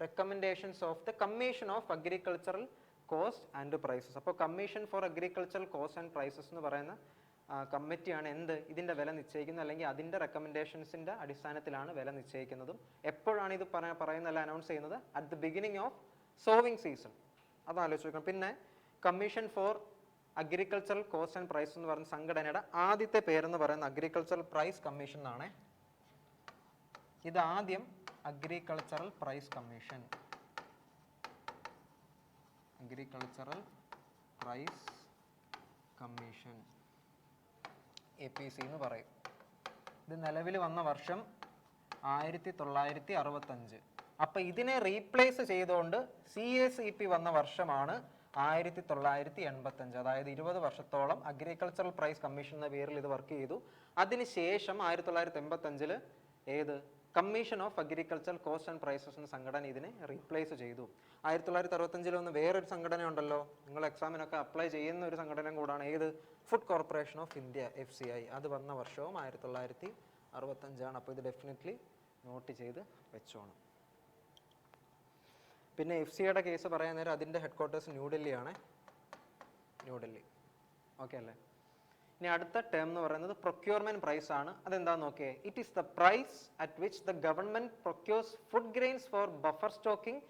recommendations of the commission of agricultural cost and prices. അപ്പോൾ commission for agricultural cost and prices എന്ന് പറയുന്ന കമ്മിറ്റിയാണ് ഇതിൻ്റെ വില നിശ്ചയിക്കുന്നത്, അല്ലെങ്കിൽ അതിൻ്റെ റെക്കമെൻഡേഷൻസിൻ്റെ അടിസ്ഥാനത്തിലാണ് വില നിശ്ചയിക്കുന്നതും. എപ്പോഴാണ് ഇത് പറയുന്നതല്ല അനൗൺസ് ചെയ്യുന്നത്? At the beginning of sowing season. അതാലോചിച്ച് നോക്കണം. പിന്നെ commission for agricultural cost and price എന്ന് പറയുന്ന സംഘടനയുടെ ആദ്യത്തെ പേരെന്ന് പറയുന്ന അഗ്രികൾച്ചറൽ പ്രൈസ് കമ്മീഷൻ എന്നാണ്. ഇത് ആദ്യം അഗ്രികൾച്ചറൽ പ്രൈസ് കമ്മീഷൻ, APC എന്ന് പറയും. ഇത് നിലവിൽ വന്ന വർഷം 1965. അപ്പം ഇതിനെ റീപ്ലേസ് ചെയ്തുകൊണ്ട് CACP വന്ന വർഷമാണ് 1985. അതായത് 20 വർഷത്തോളം അഗ്രികൾച്ചറൽ പ്രൈസ് കമ്മീഷൻ എന്ന പേരിൽ ഇത് വർക്ക് ചെയ്തു. അതിനുശേഷം 1985 commission of agricultural cost and prices എന്ന സംഘടന ഇതിനെ റീപ്ലേസ് ചെയ്തു. 1965 വേറൊരു സംഘടന ഉണ്ടല്ലോ, നിങ്ങൾ എക്സാമിനൊക്കെ അപ്ലൈ ചെയ്യുന്ന ഒരു സംഘടന കൂടാണ്. Food corporation of India, FCI. അത് വന്ന വർഷവും 1965. അപ്പോൾ ഇത് ഡെഫിനറ്റ്ലി നോട്ട് ചെയ്ത് വെച്ചോണം. പിന്നെ FCIയുടെ കേസ് പറയാൻ നേരം അതിൻ്റെ ഹെഡ് ക്വാർട്ടേഴ്സ് ന്യൂഡൽഹിയാണ്. ഓക്കെ അല്ലേ? ഇനി അടുത്ത ടേം എന്ന് പറയുന്നത് പ്രൊക്യൂർമെന്റ് പ്രൈസ് ആണ്. അതെന്താന്ന് നോക്കിയേ, it is the price at which the government procures food grains for buffer stocking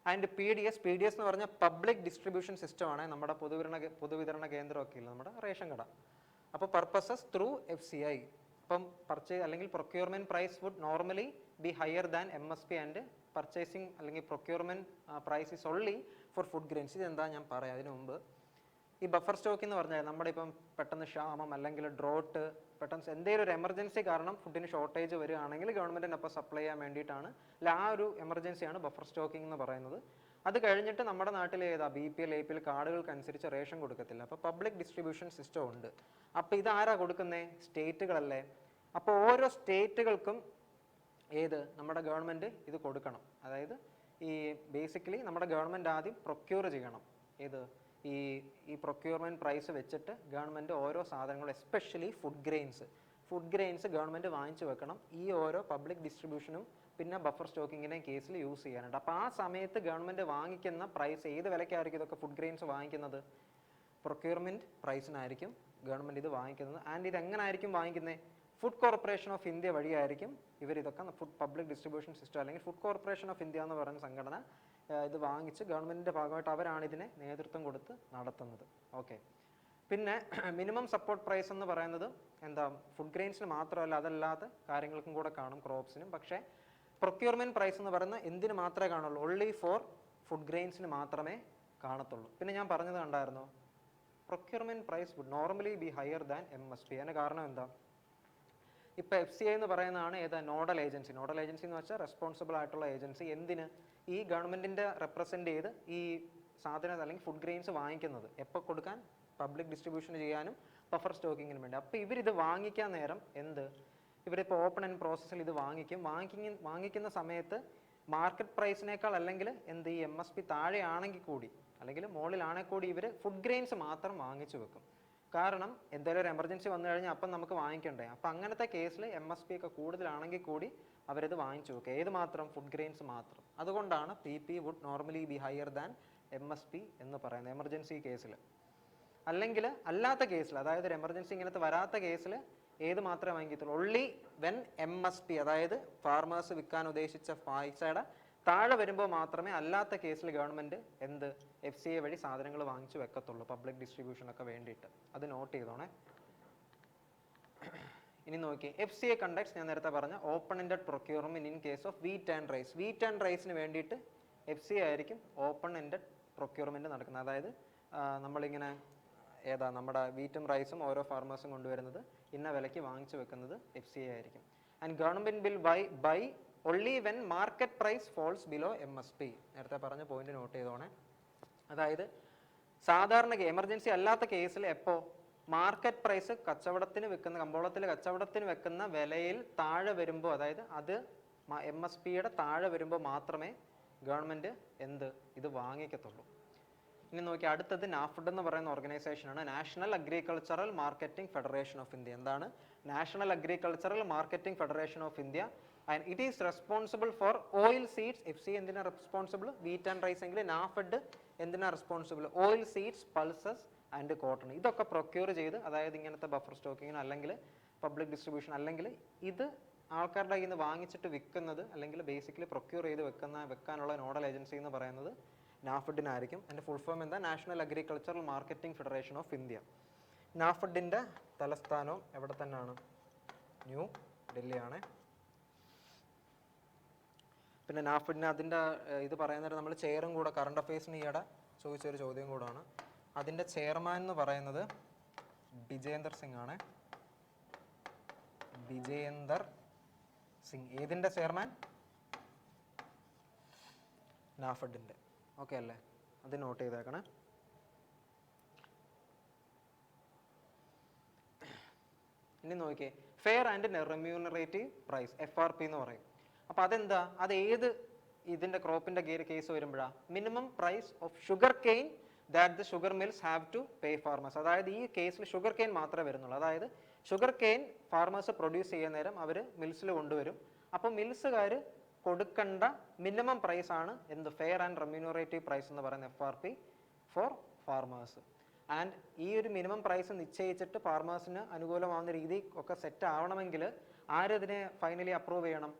and PDS എന്ന് പറഞ്ഞ പബ്ലിക് ഡിസ്ട്രിബ്യൂഷൻ സിസ്റ്റം ആണ്. നമ്മുടെ പൊതുവിതരണ കേന്ദ്രമൊക്കെ ഇല്ല, നമ്മുടെ റേഷൻ കട. അപ്പോൾ പർപ്പസസ് ത്രൂ FCI. അപ്പം പർച്ചേസ് അല്ലെങ്കിൽ procurement price would normally be higher than MSP and purchasing അല്ലെങ്കിൽ procurement price is only for food grains. ഇതെന്താ ഞാൻ പറയാം അതിന് മുമ്പ്. ഈ ബഫർ സ്റ്റോക്ക് എന്ന് പറഞ്ഞാൽ നമ്മുടെ ഇപ്പം പെട്ടെന്ന് ക്ഷാമം അല്ലെങ്കിൽ ഡ്രോട്ട്, പെട്ടെന്ന് എന്തെങ്കിലും ഒരു എമർജൻസി കാരണം ഫുഡിന് ഷോർട്ടേജ് വരികയാണെങ്കിൽ ഗവൺമെൻറ്റിന് അപ്പോൾ സപ്ലൈ ചെയ്യാൻ വേണ്ടിയിട്ടാണ്, അല്ല ആ ഒരു എമർജൻസിയാണ് ബഫർ സ്റ്റോക്കിംഗ് എന്ന് പറയുന്നത്. അത് കഴിഞ്ഞിട്ട് നമ്മുടെ നാട്ടിൽ BPL APL കാർഡുകൾക്കനുസരിച്ച് റേഷൻ കൊടുക്കത്തില്ല. അപ്പോൾ പബ്ലിക് ഡിസ്ട്രിബ്യൂഷൻ സിസ്റ്റം ഉണ്ട്. അപ്പോൾ ഇതാരാ കൊടുക്കുന്നത്? സ്റ്റേറ്റുകളല്ലേ. അപ്പോൾ ഓരോ സ്റ്റേറ്റുകൾക്കും നമ്മുടെ ഗവൺമെൻറ് ഇത് കൊടുക്കണം. അതായത് ഈ ബേസിക്കലി നമ്മുടെ ഗവൺമെൻറ് ആദ്യം പ്രൊക്യൂർ ചെയ്യണം. ഈ പ്രൊക്യൂർമെൻറ്റ് പ്രൈസ് വെച്ചിട്ട് ഗവൺമെൻറ് ഓരോ സാധനങ്ങളും, എസ്പെഷ്യലി ഫുഡ് ഗ്രെയിൻസ് ഗവൺമെൻറ് വാങ്ങിച്ചു വെക്കണം. ഈ ഓരോ പബ്ലിക് ഡിസ്ട്രിബ്യൂഷനും പിന്നെ ബഫർ സ്റ്റോക്കിങ്ങിൻ്റെയും കേസിൽ യൂസ് ചെയ്യാനുണ്ട്. അപ്പോൾ ആ സമയത്ത് ഗവൺമെൻറ് വാങ്ങിക്കുന്ന പ്രൈസ് ഏത് വിലയ്ക്കായിരിക്കും ഇതൊക്കെ ഫുഡ് ഗ്രെയിൻസ് വാങ്ങിക്കുന്നത്? പ്രൊക്യൂർമെൻറ്റ് പ്രൈസിനായിരിക്കും ഗവൺമെൻറ് ഇത് വാങ്ങിക്കുന്നത്. ആൻഡ് ഇത് എങ്ങനെ ആയിരിക്കും വാങ്ങിക്കുന്നത്? ഫുഡ് കോർപ്പറേഷൻ ഓഫ് ഇന്ത്യ വഴിയായിരിക്കും ഇവരിതൊക്കെ ഫുഡ് പബ്ലിക് ഡിസ്ട്രിബ്യൂഷൻ സിസ്റ്റം അല്ലെങ്കിൽ ഫുഡ് കോർപ്പറേഷൻ ഓഫ് ഇന്ത്യ എന്ന് പറയുന്ന സംഘടന ഇത് വാങ്ങിച്ച് ഗവൺമെൻറ്റിൻ്റെ ഭാഗമായിട്ട് അവരാണ് ഇതിനെ നേതൃത്വം കൊടുത്ത് നടത്തുന്നത്. ഓക്കെ. പിന്നെ മിനിമം സപ്പോർട്ട് പ്രൈസ് എന്ന് പറയുന്നത് എന്താ, ഫുഡ് ഗ്രെയിൻസിന് മാത്രമല്ല അതല്ലാത്ത കാര്യങ്ങൾക്കും കൂടെ കാണും, ക്രോപ്സിനും. പക്ഷേ പ്രൊക്യൂർമെൻറ്റ് പ്രൈസ് എന്ന് പറയുന്നത് എന്തിന് മാത്രമേ കാണുള്ളൂ? ഓൺലി ഫോർ ഫുഡ് ഗ്രെയിൻസിന് മാത്രമേ കാണത്തുള്ളൂ. പിന്നെ ഞാൻ പറഞ്ഞത് കണ്ടായിരുന്നു, procurement price would normally be higher than MSP. അതിന് കാരണം എന്താ? ഇപ്പോൾ FCI എന്ന് പറയുന്നതാണ് ഏതാ നോഡൽ ഏജൻസി. നോഡൽ ഏജൻസി എന്ന് വെച്ചാൽ റെസ്പോൺസിബിൾ ആയിട്ടുള്ള ഏജൻസി. എന്തിന്? ഈ ഗവൺമെൻറ്റിൻ്റെ റെപ്രസെൻ്റ് ചെയ്ത് ഈ സാധനം അല്ലെങ്കിൽ ഫുഡ് ഗ്രെയിൻസ് വാങ്ങിക്കുന്നത് എപ്പോൾ കൊടുക്കാൻ? പബ്ലിക് ഡിസ്ട്രിബ്യൂഷൻ ചെയ്യാനും ബഫർ സ്റ്റോക്കിങ്ങിനും വേണ്ടി. അപ്പോൾ ഇവരിത് വാങ്ങിക്കാൻ നേരം ഇവരിപ്പോൾ ഓപ്പൺ ആൻഡ് പ്രോസസ്സിൽ ഇത് വാങ്ങിക്കുന്ന സമയത്ത് മാർക്കറ്റ് പ്രൈസിനേക്കാൾ അല്ലെങ്കിൽ ഈ MSP താഴെയാണെങ്കിൽ കൂടി അല്ലെങ്കിൽ മുകളിലാണെങ്കിൽ കൂടി ഇവർ ഫുഡ് ഗ്രെയിൻസ് മാത്രം വാങ്ങിച്ചു വെക്കും. കാരണം എന്തെങ്കിലും ഒരു എമർജൻസി വന്നു കഴിഞ്ഞാൽ അപ്പം നമുക്ക് വാങ്ങിക്കണ്ടേ. അപ്പം അങ്ങനത്തെ കേസിൽ MSP ഒക്കെ കൂടുതലാണെങ്കിൽ കൂടി അവരിത് വാങ്ങിച്ചു വെക്കുക. ഏത് മാത്രം? ഫുഡ് ഗ്രെയിൻസ് മാത്രം. അതുകൊണ്ടാണ് PP would normally be higher than MSP എന്ന് പറയുന്നത് എമർജൻസി കേസിൽ. അല്ലെങ്കിൽ അല്ലാത്ത കേസിൽ, അതായത് ഒരു എമർജൻസി ഇങ്ങനത്തെ വരാത്ത കേസിൽ ഏത് മാത്രമേ വാങ്ങിക്കത്തുള്ളൂ? ഓൺലി വെൻ MSP, അതായത് ഫാർമേഴ്സ് വിൽക്കാൻ ഉദ്ദേശിച്ച പൈസയുടെ താഴെ വരുമ്പോൾ മാത്രമേ അല്ലാത്ത കേസിൽ ഗവൺമെൻറ് FCI വഴി സാധനങ്ങൾ വാങ്ങിച്ചു വെക്കത്തുള്ളൂ പബ്ലിക് ഡിസ്ട്രിബ്യൂഷനൊക്കെ വേണ്ടിയിട്ട്. അത് നോട്ട് ചെയ്തോണേ. ഇനി നോക്കി, FCI കണ്ടക്ട്സ് ഞാൻ നേരത്തെ പറഞ്ഞ open ended procurement in case of wheat and rice. Wheat and റൈസിന് വേണ്ടിയിട്ട് FCI ആയിരിക്കും ഓപ്പൺ എൻഡഡ് പ്രൊക്യൂർമെന്റ് നടക്കുന്നത്. അതായത് നമ്മളിങ്ങനെ നമ്മുടെ വീറ്റും റൈസും ഓരോ ഫാർമേഴ്സും കൊണ്ടുവരുന്നത് ഇന്ന വിലയ്ക്ക് വാങ്ങിച്ചു വെക്കുന്നത് FCI ആയിരിക്കും. And government will buy only when market price falls below MSP. നേരത്തെ പറഞ്ഞ പോയിന്റ് നോട്ട് ചെയ്തോണേ. അതായത് സാധാരണ എമർജൻസി അല്ലാത്ത കേസിൽ എപ്പോൾ മാർക്കറ്റ് പ്രൈസ് കച്ചവടത്തിന് വെക്കുന്ന കമ്പോളത്തിൽ കച്ചവടത്തിന് വെക്കുന്ന വിലയിൽ താഴെ വരുമ്പോൾ, അതായത് അത് MSPയുടെ താഴെ വരുമ്പോൾ മാത്രമേ ഗവൺമെൻറ് ഇത് വാങ്ങിക്കത്തുള്ളൂ. ഇനി നോക്കി, അടുത്തത് നാഫഡ് എന്ന് പറയുന്ന ഓർഗനൈസേഷനാണ്, National agricultural marketing federation of India. എന്താണ് National agricultural marketing federation of India? And it is responsible for oil seeds. FCI എന്തിനാ റെസ്പോൺസിബിൾ? വീറ്റ് ആൻഡ് റൈസ് എങ്കിൽ നാഫഡ് എന്തിനാ responsible? Oil seeds, pulses and cotton. ഇതൊക്കെ പ്രൊക്യൂർ ചെയ്ത്, അതായത് ഇങ്ങനത്തെ ബഫർ സ്റ്റോക്കിങ്ങിന് അല്ലെങ്കിൽ പബ്ലിക് ഡിസ്ട്രിബ്യൂഷൻ അല്ലെങ്കിൽ ഇത് ആൾക്കാരുടെ കയ്യിൽ നിന്ന് വാങ്ങിച്ചിട്ട് വിൽക്കുന്നത് അല്ലെങ്കിൽ ബേസിക്കലി പ്രൊക്യൂർ ചെയ്ത് വെക്കാനുള്ള നോഡൽ ഏജൻസി എന്ന് പറയുന്നത് നാഫഡിനായിരിക്കും. അതിൻ്റെ ഫുൾ ഫോം എന്താ? National agricultural marketing federation of India. നാഫഡിൻ്റെ തലസ്ഥാനവും എവിടെ തന്നെയാണ്? ന്യൂ ഡൽഹിയാണ്. പിന്നെ നാഫഡിന് അതിൻ്റെ ഇത് പറയുന്നത് നമ്മൾ ചെയറും കൂടെ കറണ്ട് അഫയേഴ്സിന് ഈയിടെ ചോദിച്ചൊരു ചോദ്യം കൂടാണ്. അതിൻ്റെ ചെയർമാൻ എന്ന് പറയുന്നത് ബിജേന്ദർ സിംഗ് ആണ്. ബിജേന്ദർ സിംഗ്. ഏതിൻ്റെ ചെയർമാൻ? നാഫഡിൻ്റെ. ഓക്കെ അല്ലേ? അത് നോട്ട് ചെയ്തേക്കണേ. ഇനി നോക്കിയേ, fair and remunerative price, FRP എന്ന് പറയും. അപ്പോൾ അതെന്താ? അത് ഏത് ഇതിൻ്റെ ക്രോപ്പിൻ്റെ കേസ് വരുമ്പോഴാണ്? Minimum price of sugar cane that the sugar mills have to pay farmers. അതായത് ഈ കേസിൽ ഷുഗർ കെയിൻ മാത്രമേ വരുന്നുള്ളൂ. അതായത് ഷുഗർ കെയിൻ ഫാർമേഴ്സ് പ്രൊഡ്യൂസ് ചെയ്യുന്ന നേരം അവർ മിൽസിൽ കൊണ്ടുവരും. അപ്പോൾ മിൽസുകാർ കൊടുക്കേണ്ട മിനിമം പ്രൈസ് ആണ് ഫെയർ ആൻഡ് റെമ്യൂണറേറ്റീവ് പ്രൈസ് എന്ന് പറയുന്ന FRP ഫോർ ഫാർമേഴ്സ്. ആൻഡ് ഈ ഒരു മിനിമം പ്രൈസ് നിശ്ചയിച്ചിട്ട് ഫാർമേഴ്സിന് അനുകൂലമാവുന്ന രീതി ഒക്കെ സെറ്റ് ആവണമെങ്കിൽ ആരതിനെ ഫൈനലി അപ്രൂവ് ചെയ്യണം?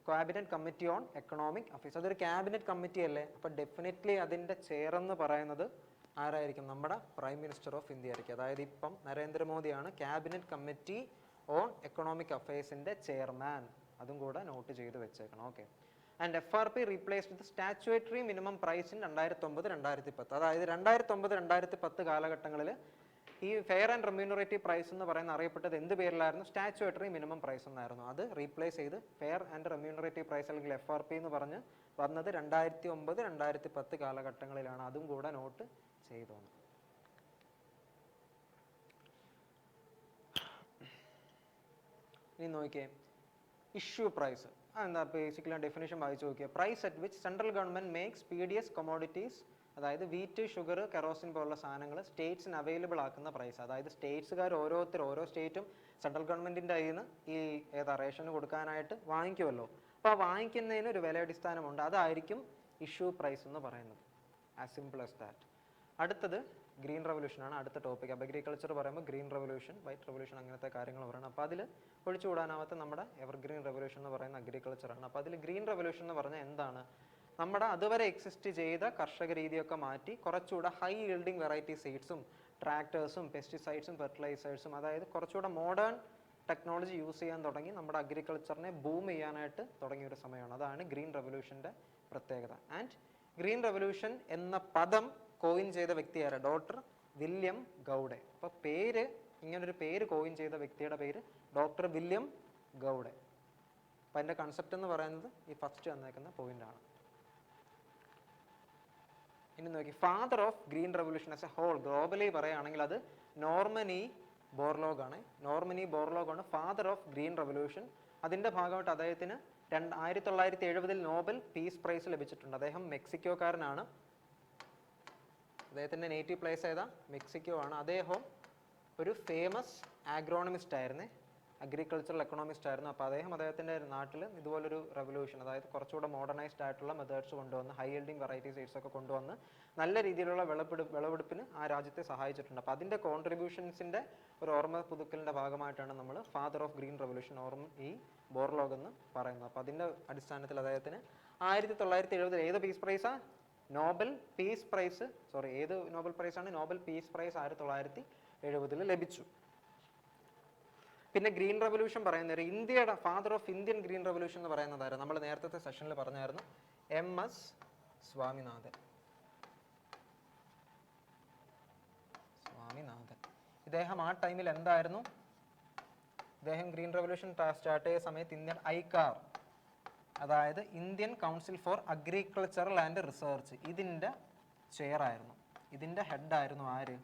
Cabinet committee on economic affairs. അതൊരു ക്യാബിനറ്റ് കമ്മിറ്റി അല്ലേ? അപ്പോൾ ഡെഫിനറ്റ്ലി അതിൻ്റെ ചെയർ എന്ന് പറയുന്നത് ആരായിരിക്കും? നമ്മുടെ പ്രൈം മിനിസ്റ്റർ ഓഫ് ഇന്ത്യ ആയിരിക്കും. അതായത് ഇപ്പം നരേന്ദ്രമോദിയാണ് ക്യാബിനറ്റ് കമ്മിറ്റി ഓൺ എക്കണോമിക് അഫയേഴ്സിൻ്റെ ചെയർമാൻ. അതും കൂടെ നോട്ട് ചെയ്ത് വെച്ചേക്കണം. Okay. And FRP replaced the statutory minimum price in 2009-2010. അതായത് 2009-2010 കാലഘട്ടങ്ങളിൽ ഈ ഫെയർ ആൻഡ് റെമ്യൂണറേറ്റീവ് പ്രൈസ് എന്ന് പറയുന്ന അറിയപ്പെട്ടത് എന്ത് പേരിലായിരുന്നു? സ്റ്റാച്യുട്ടറി മിനിമം പ്രൈസ് എന്നായിരുന്നു. അത് റീപ്ലേസ് ചെയ്ത് ഫെയർ ആൻഡ് റെമ്യൂണറേറ്റീവ് പ്രൈസ് അല്ലെങ്കിൽ FRP എന്ന് പറഞ്ഞ് വന്നത് 2009-2010 കാലഘട്ടങ്ങളിലാണ്. അതും കൂടെ നോട്ട് ചെയ്തോണം. ഇനി നോക്കിയേ, ഇഷ്യൂ പ്രൈസ്. എന്താ ബേസിക്കലി ഡെഫിനേഷൻ വായിച്ചു നോക്കിയാൽ, price at which central government makes PDS commodities, അതായത് വീറ്റ്, ഷുഗർ, കെറോസിൻ പോലുള്ള സാധനങ്ങൾ സ്റ്റേറ്റ്സിന് അവൈലബിൾ ആക്കുന്ന പ്രൈസ്. അതായത് സ്റ്റേറ്റ്സുകാർ ഓരോ സ്റ്റേറ്റും സെൻട്രൽ ഗവൺമെന്റിൻ്റെ കയ്യിൽ നിന്ന് ഈ റേഷന് കൊടുക്കാനായിട്ട് വാങ്ങിക്കുമല്ലോ. അപ്പോൾ ആ വാങ്ങിക്കുന്നതിന് ഒരു വിലയടിസ്ഥാനമുണ്ട്. അതായിരിക്കും ഇഷ്യൂ പ്രൈസ് എന്ന് പറയുന്നത്. As simple as that. അടുത്തത് ഗ്രീൻ റവല്യൂഷനാണ് അടുത്ത ടോപ്പിക്. അപ്പോൾ അഗ്രികൾച്ചർ പറയുമ്പോൾ ഗ്രീൻ റവല്യൂഷൻ, വൈറ്റ് റവല്യൂഷൻ അങ്ങനത്തെ കാര്യങ്ങൾ പറയണം. അപ്പോൾ അതിൽ ഒഴിച്ചുകൂടാനാവാത്ത നമ്മുടെ എവർഗ്രീൻ റവല്യൂഷൻ എന്ന് പറയുന്ന അഗ്രികൾച്ചറാണ്. അപ്പോൾ അതിൽ ഗ്രീൻ റവല്യൂഷൻ എന്ന് പറഞ്ഞാൽ എന്താണ്? നമ്മുടെ അതുവരെ എക്സിസ്റ്റ് ചെയ്ത കർഷക രീതിയൊക്കെ മാറ്റി കുറച്ചുകൂടെ ഹൈ ഈൽഡിങ് വെറൈറ്റി സീഡ്സും ട്രാക്ടേഴ്സും പെസ്റ്റിസൈഡ്സും ഫെർട്ടിലൈസേഴ്സും, അതായത് കുറച്ചുകൂടെ മോഡേൺ ടെക്നോളജി യൂസ് ചെയ്യാൻ തുടങ്ങി നമ്മുടെ അഗ്രികൾച്ചറിനെ ബൂം ചെയ്യാനായിട്ട് തുടങ്ങിയ ഒരു സമയമാണ്. അതാണ് ഗ്രീൻ റവല്യൂഷൻ്റെ പ്രത്യേകത. ആൻഡ് ഗ്രീൻ റവല്യൂഷൻ എന്ന പദം കോയിൻ ചെയ്ത വ്യക്തിയായ ഡോക്ടർ വില്യം ഗൗഡെ. അപ്പോൾ പേര്, ഇങ്ങനൊരു പേര് കോയിൻ ചെയ്ത വ്യക്തിയുടെ പേര് ഡോക്ടർ വില്യം ഗൗഡെ. അപ്പം അതിൻ്റെ കൺസെപ്റ്റ് എന്ന് പറയുന്നത് ഈ ഫസ്റ്റ് വന്നേക്കുന്ന പോയിന്റാണ്. ഇനി നോക്കി, father of green revolution as a whole globally പറയുകയാണെങ്കിൽ അത് നോർമൻ ഇ ബോർലോഗ് ആണ്. നോർമൻ ഇ ബോർലോഗ് ആണ് ഫാദർ ഓഫ് ഗ്രീൻ റവല്യൂഷൻ. അതിൻ്റെ ഭാഗമായിട്ട് അദ്ദേഹത്തിന് 1970 നോബൽ പീസ് പ്രൈസ് ലഭിച്ചിട്ടുണ്ട്. അദ്ദേഹം മെക്സിക്കോക്കാരനാണ്. അദ്ദേഹത്തിൻ്റെ നേറ്റീവ് പ്ലേസ് ഏതാ? മെക്സിക്കോ ആണ്. അദ്ദേഹം ഒരു ഫേമസ് ആഗ്രോണമിസ്റ്റ് ആയിരുന്നു, അഗ്രികൾച്ചറൽ എക്കണോമിസ്റ്റ് ആയിരുന്നു. അപ്പോൾ അദ്ദേഹത്തിൻ്റെ നാട്ടിൽ ഇതുപോലൊരു റവല്യൂഷൻ, അതായത് കുറച്ചുകൂടെ മോഡേണൈസ്ഡ് ആയിട്ടുള്ള മെത്തേഡ്സ് കൊണ്ടുവന്ന് ഹൈ ഈൽഡിങ് വെറൈറ്റി സീഡ്സ് ഒക്കെ കൊണ്ടുവന്ന് നല്ല രീതിയിലുള്ള വിളവെടുപ്പിന് ആ രാജ്യത്തെ സഹായിച്ചിട്ടുണ്ട്. അപ്പോൾ അതിൻ്റെ കോൺട്രിബ്യൂഷൻസിൻ്റെ ഒരു ഓർമ്മ പുതുക്കലിൻ്റെ ഭാഗമായിട്ടാണ് നമ്മൾ father of green revolution Norman E Borlaug എന്ന് പറയുന്നത്. അപ്പോൾ അതിൻ്റെ അടിസ്ഥാനത്തിൽ അദ്ദേഹത്തിന് 1970 ഏത് പീസ് പ്രൈസാണ്? നോബൽ പീസ് പ്രൈസ്, ഏത് നോബൽ പ്രൈസാണ്? നോബൽ പീസ് പ്രൈസ് 1970 ലഭിച്ചു. പിന്നെ ഗ്രീൻ റവല്യൂഷൻ പറയുന്നത് ഇന്ത്യയുടെ father of Indian green revolution എന്ന് പറയുന്നതായിരുന്നു. നമ്മൾ നേരത്തെ സെഷനിൽ പറഞ്ഞായിരുന്നു, MS സ്വാമിനാഥൻ. ഇദ്ദേഹം ആ ടൈമിൽ എന്തായിരുന്നു? ഇദ്ദേഹം ഗ്രീൻ റവല്യൂഷൻ സ്റ്റാർട്ട് ചെയ്ത സമയത്ത് ഇന്ത്യൻ ഐക്കാർ, അതായത് Indian council for agricultural and research, ഇതിൻ്റെ ചെയർ ആയിരുന്നു, ഇതിൻ്റെ ഹെഡായിരുന്നു ആര്?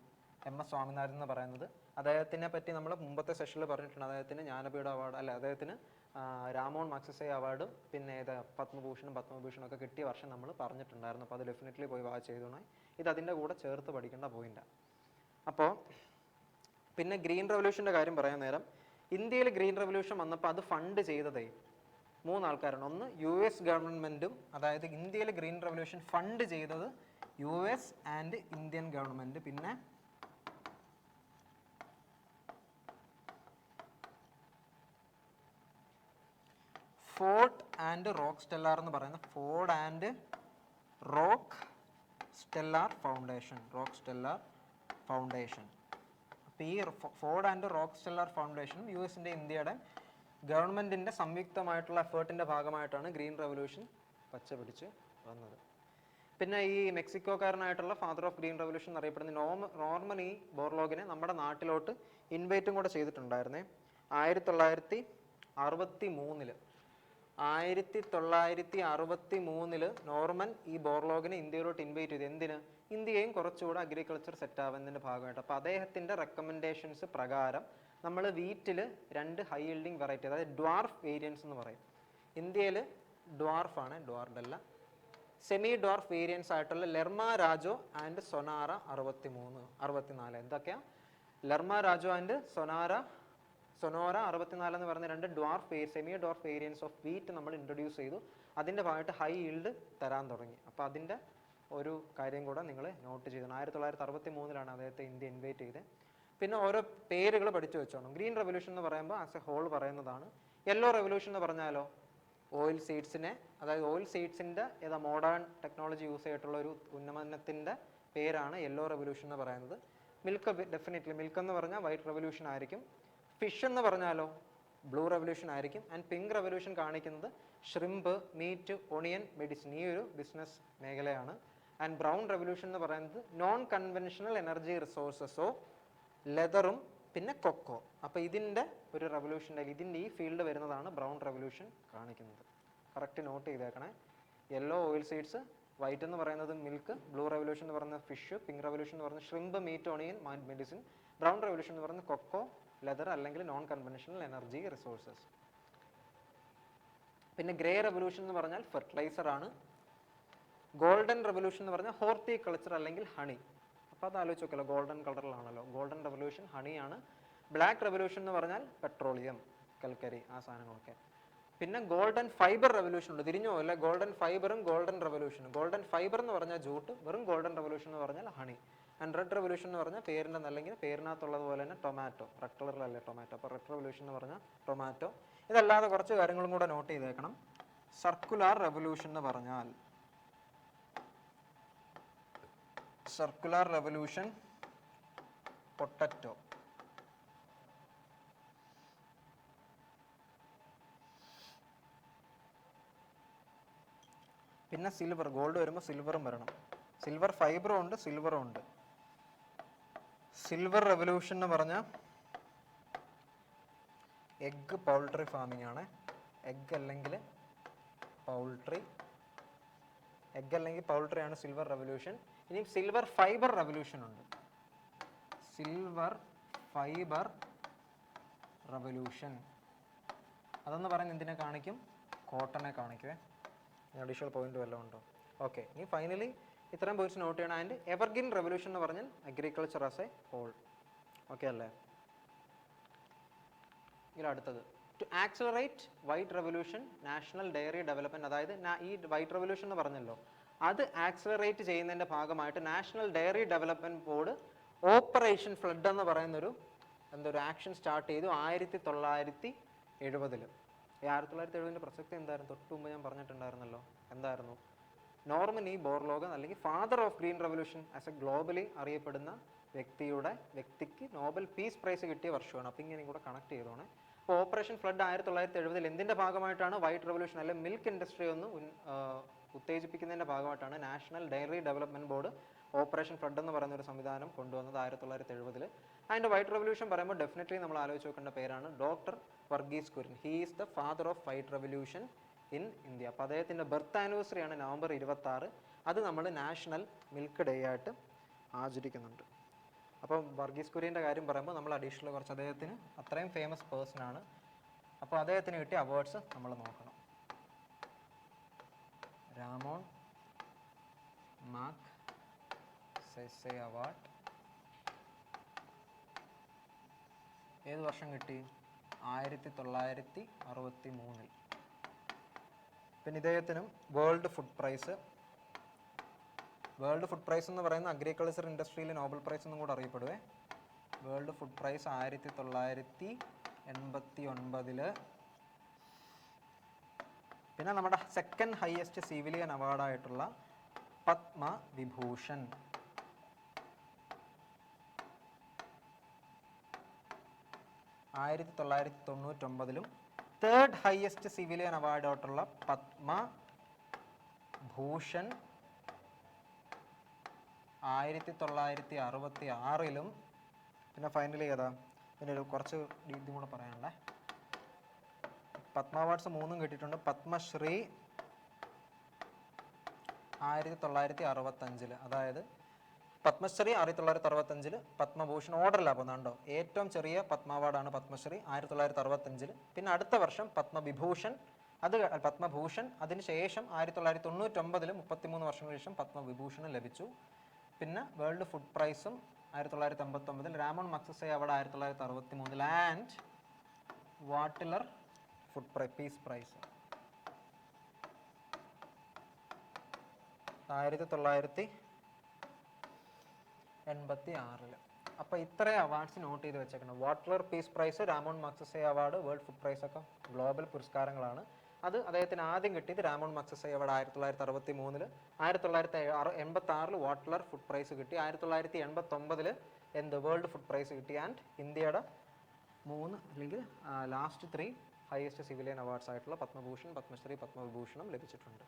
MS സ്വാമിനാഥൻ എന്ന് പറയുന്നത്. അദ്ദേഹത്തിനെ പറ്റി നമ്മൾ മുമ്പത്തെ സെഷനിൽ പറഞ്ഞിട്ടുണ്ട്. അദ്ദേഹത്തിന് ജ്ഞാനപീഠ അവാർഡ്, അല്ല അദ്ദേഹത്തിന് രാമോൺ മാഗ്സസെ അവാർഡും പിന്നെ പത്മഭൂഷണും ഒക്കെ കിട്ടിയ വർഷം നമ്മൾ പറഞ്ഞിട്ടുണ്ടായിരുന്നു. അപ്പോൾ അത് ഡെഫിനറ്റ്ലി പോയി വാച്ച് ചെയ്തോണേ. ഇത് അതിൻ്റെ കൂടെ ചേർത്ത് പഠിക്കേണ്ട പോയിന്റാണ്. അപ്പോൾ പിന്നെ ഗ്രീൻ റവല്യൂഷൻ്റെ കാര്യം പറയാൻ നേരം, ഇന്ത്യയിൽ ഗ്രീൻ റവല്യൂഷൻ വന്നപ്പോൾ അത് ഫണ്ട് ചെയ്തതേ 3 ആൾക്കാരാണ്. ഒന്ന് US ഗവൺമെൻറ്റും, അതായത് ഇന്ത്യയിൽ ഗ്രീൻ റവല്യൂഷൻ ഫണ്ട് ചെയ്തത് US ആൻഡ് ഇന്ത്യൻ ഗവൺമെൻറ്. പിന്നെ ഫോർഡ് ആൻഡ് റോക്ക് സ്റ്റെല്ലാർ എന്ന് പറയുന്ന Ford and rock stellar foundation. അപ്പോൾ ഈ ഫോർഡ് ആൻഡ് റോക്ക് സ്റ്റെല്ലാർ ഫൗണ്ടേഷനും US-ൻ്റെ ഇന്ത്യയുടെ ഗവൺമെൻറ്റിൻ്റെ സംയുക്തമായിട്ടുള്ള എഫേർട്ടിൻ്റെ ഭാഗമായിട്ടാണ് ഗ്രീൻ റവല്യൂഷൻ പച്ചപിടിച്ച് വന്നത്. പിന്നെ ഈ മെക്സിക്കോക്കാരനായിട്ടുള്ള ഫാദർ ഓഫ് ഗ്രീൻ റവല്യൂഷൻ എന്നറിയപ്പെടുന്ന നോർമൻ ഇ ബോർലോഗിനെ നമ്മുടെ നാട്ടിലോട്ട് ഇൻവൈറ്റും കൂടെ ചെയ്തിട്ടുണ്ടായിരുന്നേ. 1963 നോർമൻ ഇ ബോർലോഗിനെ ഇന്ത്യയിലോട്ട് ഇൻവൈറ്റ് ചെയ്തു. എന്തിന്? ഇന്ത്യയും കുറച്ചുകൂടെ അഗ്രികൾച്ചർ സെറ്റ് ആവുന്നതിൻ്റെ ഭാഗമായിട്ട്. അപ്പോൾ അദ്ദേഹത്തിൻ്റെ റെക്കമെൻഡേഷൻസ് പ്രകാരം നമ്മൾ വീറ്റിൽ 2 ഹൈ ഈൽഡിങ് വെറൈറ്റി, അതായത് ഡ്വാർഫ് വേരിയൻസ് എന്ന് പറയും. ഇന്ത്യയിൽ ഡ്വാർഫാണ്, ഡ്വാർഡല്ല, സെമി ഡ്വാർഫ് വേരിയൻസ് ആയിട്ടുള്ള ലെർമ രാജോ ആൻഡ് സൊനാറ 64. എന്തൊക്കെയാ? ലെർമ രാജോ ആൻഡ് സൊനോറ 64 എന്ന് പറയുന്ന 2 semi dwarf variance of wheat നമ്മൾ ഇൻട്രൊഡ്യൂസ് ചെയ്തു. അതിൻ്റെ ഭാഗമായിട്ട് ഹൈ ഈൽഡ് തരാൻ തുടങ്ങി. അപ്പോൾ അതിൻ്റെ ഒരു കാര്യം കൂടെ നിങ്ങൾ നോട്ട് ചെയ്തു. 1963 അദ്ദേഹത്തെ ഇന്ത്യ ഇൻവൈറ്റ് ചെയ്തത്. പിന്നെ ഓരോ പേരുകൾ പഠിച്ചു വെച്ചോണം. ഗ്രീൻ റവല്യൂഷൻ എന്ന് പറയുമ്പോൾ ആസ് എ ഹോൾ പറയുന്നതാണ്. യെല്ലോ റവല്യൂഷൻ എന്ന് പറഞ്ഞാലോ ഓയിൽ സീഡ്സിനെ, അതായത് ഓയിൽ സീഡ്സിൻ്റെ ഏതാ മോഡേൺ ടെക്നോളജി യൂസ് ചെയ്തിട്ടുള്ള ഒരു ഉന്നമനത്തിൻ്റെ പേരാണ് യെല്ലോ റവല്യൂഷൻ എന്ന് പറയുന്നത്. മിൽക്ക്, ഡെഫിനറ്റ്ലി മിൽക്ക് എന്ന് പറഞ്ഞാൽ വൈറ്റ് റവല്യൂഷൻ ആയിരിക്കും. ഫിഷ് എന്ന് പറഞ്ഞാലോ ബ്ലൂ റവല്യൂഷൻ ആയിരിക്കും. ആൻഡ് പിങ്ക് റവല്യൂഷൻ കാണിക്കുന്നത് ഷ്രിമ്പ്, മീറ്റ്, ഒണിയൻ, മെഡിസിൻ, ഈ ഒരു ബിസിനസ് മേഖലയാണ്. ആൻഡ് ബ്രൗൺ റവല്യൂഷൻ എന്ന് പറയുന്നത് നോൺ കൺവെൻഷണൽ എനർജി റിസോഴ്സസോ ലെതറും പിന്നെ കൊക്കോ. അപ്പോൾ ഇതിൻ്റെ ഒരു റവല്യൂഷൻ്റെ ഇതിൻ്റെ ഈ ഫീൽഡ് വരുന്നതാണ് ബ്രൗൺ റവല്യൂഷൻ കാണിക്കുന്നത്. കറക്റ്റ് നോട്ട് ചെയ്തേക്കണേ. യെല്ലോ ഓയിൽ സീഡ്സ്, വൈറ്റ് എന്ന് പറയുന്നത് മിൽക്ക്, ബ്ലൂ റവല്യൂഷൻ എന്ന് പറയുന്നത് ഫിഷ്, പിങ്ക് റവല്യൂഷൻ എന്ന് പറയുന്നത് shrimp, meat, onion, medicine, brown revolution എന്ന് പറയുന്നത് കൊക്കോ, ലെതർ അല്ലെങ്കിൽ നോൺ കൺവെൻഷണൽ എനർജി റിസോഴ്സസ്. പിന്നെ ഗ്രേ റവല്യൂഷൻ എന്ന് പറഞ്ഞാൽ ഫെർട്ടിലൈസർ ആണ്. ഗോൾഡൻ റവല്യൂഷൻ എന്ന് പറഞ്ഞാൽ ഹോർട്ടിക്കൾച്ചർ അല്ലെങ്കിൽ ഹണി. അപ്പോൾ അത് ആലോചിച്ച് നോക്കല്ലോ, ഗോൾഡൻ കളറിലാണല്ലോ. ഗോൾഡൻ റവല്യൂഷൻ ഹണിയാണ്. ബ്ലാക്ക് റവല്യൂഷൻ എന്ന് പറഞ്ഞാൽ പെട്രോളിയം, കൽക്കരി, ആ സാധനങ്ങളൊക്കെ. പിന്നെ ഗോൾഡൻ ഫൈബർ റവല്യൂഷൻ ഉണ്ട്. തിരിഞ്ഞു പോകല്ലേ, ഗോൾഡൻ ഫൈബറും ഗോൾഡൻ റവല്യൂഷനും. ഗോൾഡൻ ഫൈബർ എന്ന് പറഞ്ഞാൽ ജൂട്ട്, വെറും ഗോൾഡൻ റവല്യൂഷൻ എന്ന് പറഞ്ഞാൽ ഹണി. ആൻഡ് റെഡ് റെവല്യൂഷൻ എന്ന് പറഞ്ഞാൽ പേരിൻ്റെ അല്ലെങ്കിൽ പേരിനകത്തുള്ളതുപോലെ തന്നെ ടൊമാറ്റോ, റെഡ് കളറിലല്ലേ ടൊമാറ്റോ, അപ്പോൾ റെഡ് റെവല്യൂഷൻ എന്ന് പറഞ്ഞാൽ ടൊമാറ്റോ. ഇതല്ലാതെ കുറച്ച് കാര്യങ്ങളും കൂടെ നോട്ട് ചെയ്തേക്കണം. സർക്കുലാർ റെവല്യൂഷൻ എന്ന് പറഞ്ഞാൽ സർക്കുലാർ റെവല്യൂഷൻ പൊട്ടറ്റോ. പിന്നെ സിൽവർ, ഗോൾഡ് വരുമ്പോൾ സിൽവറും വരണം. സിൽവർ ഫൈബറും ഉണ്ട്, സിൽവറും ഉണ്ട്. സിൽവർ റെവല്യൂഷൻ എന്ന് പറഞ്ഞാൽ എഗ് പൗൾട്രി ഫാമിംഗ് ആണ്. എഗ് അല്ലെങ്കിൽ പൗൾട്രി ആണ് സിൽവർ റെവല്യൂഷൻ. ഇനി സിൽവർ ഫൈബർ റെവല്യൂഷൻ ഉണ്ട്. സിൽവർ ഫൈബർ റെവല്യൂഷൻ അതെന്ന് പറയുന്നത് എന്തിനെ കാണിക്കും? കോട്ടനെ കാണിക്കുവേ. അഡീഷണൽ പോയിന്റ് വല്ലതും ഉണ്ടോ? ഓക്കെ. ഇനി ഫൈനലി ഇത്രയും പോയിന്റ്സ് നോട്ട് ചെയ്യണം. ആൻഡ് എവർഗ്രീൻ റെവല്യൂഷൻ എന്ന് പറഞ്ഞാൽ agriculture as a whole. Okay അല്ലേ? ഇതിൽ അടുത്തത് to accelerate white revolution national dairy development. അതായത് ഈ വൈറ്റ് റെവല്യൂഷൻ എന്ന് പറഞ്ഞല്ലോ, അത് ആക്സിലറേറ്റ് ചെയ്യുന്നതിൻ്റെ ഭാഗമായിട്ട് national dairy development board operation flood എന്ന് പറയുന്നൊരു ആക്ഷൻ സ്റ്റാർട്ട് ചെയ്തു 1970. ഈ 1970 പ്രസക്തി എന്തായിരുന്നു? തൊട്ട് മുമ്പ് ഞാൻ പറഞ്ഞിട്ടുണ്ടായിരുന്നല്ലോ. എന്തായിരുന്നു? നോർമൻ ഇ ബോർലോഗ് അല്ലെങ്കിൽ father of green revolution as A globally അറിയപ്പെടുന്ന വ്യക്തിക്ക് നോബൽ പീസ് പ്രൈസ് കിട്ടിയ വർഷമാണ്. അപ്പോൾ ഇങ്ങനെ കൂടെ കണക്ട് ചെയ്തോണേ. അപ്പോൾ ഓപ്പറേഷൻ ഫ്ലഡ് 1970 എന്തിൻ്റെ ഭാഗമായിട്ടാണ്? വൈറ്റ് റെവല്യൂഷൻ അല്ലെങ്കിൽ മിൽക്ക് ഇൻഡസ്ട്രി ഒന്ന് ഉത്തേജിപ്പിക്കുന്നതിൻ്റെ ഭാഗമായിട്ടാണ് national dairy development board operation flood എന്ന് പറയുന്ന ഒരു സംവിധാനം കൊണ്ടുവന്നത് 1970. അതിൻ്റെ വൈറ്റ് റെവല്യൂഷൻ പറയുമ്പോൾ ഡെഫിനറ്റ്ലി നമ്മൾ ആലോചിച്ച് നോക്കേണ്ട പേരാണ് doctor Varghese Kurian. He is the father of white revolution in India. അപ്പോൾ അദ്ദേഹത്തിൻ്റെ ബർത്ത് ആനിവേഴ്സറി ആണ് നവംബർ 26. അത് നമ്മൾ നാഷണൽ മിൽക്ക് ഡേ ആയിട്ട് ആചരിക്കുന്നുണ്ട്. അപ്പം വർഗീസ് കുര്യൻ്റെ കാര്യം പറയുമ്പോൾ നമ്മൾ അഡീഷണൽ കുറച്ച് അദ്ദേഹത്തിന് അത്രയും ഫേമസ് പേഴ്സൺ ആണ്. അപ്പോൾ അദ്ദേഹത്തിന് കിട്ടിയ അവാർഡ്സ് നമ്മൾ നോക്കണം. രാമോൺ മാഗ്സസെ അവാർഡ് ഏത് വർഷം കിട്ടി? 1963. പിന്നെ ഇദ്ദേഹത്തിനും വേൾഡ് ഫുഡ് പ്രൈസ് എന്ന് പറയുന്ന അഗ്രികൾച്ചർ ഇൻഡസ്ട്രിയിൽ നോബൽ പ്രൈസ് എന്നും കൂടെ അറിയപ്പെടുവേ. World food price 1989. പിന്നെ നമ്മുടെ സെക്കൻഡ് ഹയസ്റ്റ് സിവിലിയൻ അവാർഡായിട്ടുള്ള പത്മവിഭൂഷൺ 1999. തേർഡ് ഹയസ്റ്റ് സിവിലിയൻ അവാർഡായിട്ടുള്ള പത്മഭൂഷൺ 1966. പിന്നെ ഫൈനലി ഏതാ? പിന്നെ കുറച്ച് ഇതും കൂടെ പറയാനുണ്ടേ. പത്മ അവാർഡ്സ് 3 കിട്ടിയിട്ടുണ്ട്. പത്മശ്രീ 1965. അതായത് പത്മശ്രീ 1965, പത്മഭൂഷൺ ഓർഡറിലാണ് പോകുന്നുണ്ടോ. ഏറ്റവും ചെറിയ പത്മ അവാർഡാണ് പത്മശ്രീ 1965. പിന്നെ അടുത്ത വർഷം പത്മവിഭൂഷൺ, പത്മഭൂഷൺ. അതിനുശേഷം 1999 33 വർഷങ്ങൾക്ക് ശേഷം പത്മവിഭൂഷൺ ലഭിച്ചു. പിന്നെ വേൾഡ് ഫുഡ് പ്രൈസും 1959, Ramon Magsaysay award 1963 and Wateler food peace prize 1986. അപ്പോൾ ഇത്രയും അവാർഡ്സ് നോട്ട് ചെയ്ത് വെച്ചേക്കണം. Wateler peace prize, Ramon Magsaysay award, world food prize ഒക്കെ ഗ്ലോബൽ പുരസ്കാരങ്ങളാണ്. അത് അദ്ദേഹത്തിന് ആദ്യം കിട്ടിയത് Ramon Magsaysay award 1963. 1986 Wateler food prize കിട്ടി. 1989 വേൾഡ് ഫുഡ് പ്രൈസ് കിട്ടി. ആൻഡ് ഇന്ത്യയുടെ 3 അല്ലെങ്കിൽ ലാസ്റ്റ് 3 ഹയസ്റ്റ് സിവിലിയൻ അവാർഡ്സ് ആയിട്ടുള്ള പത്മഭൂഷൺ, പത്മശ്രീ, പത്മവിഭൂഷണം ലഭിച്ചിട്ടുണ്ട്.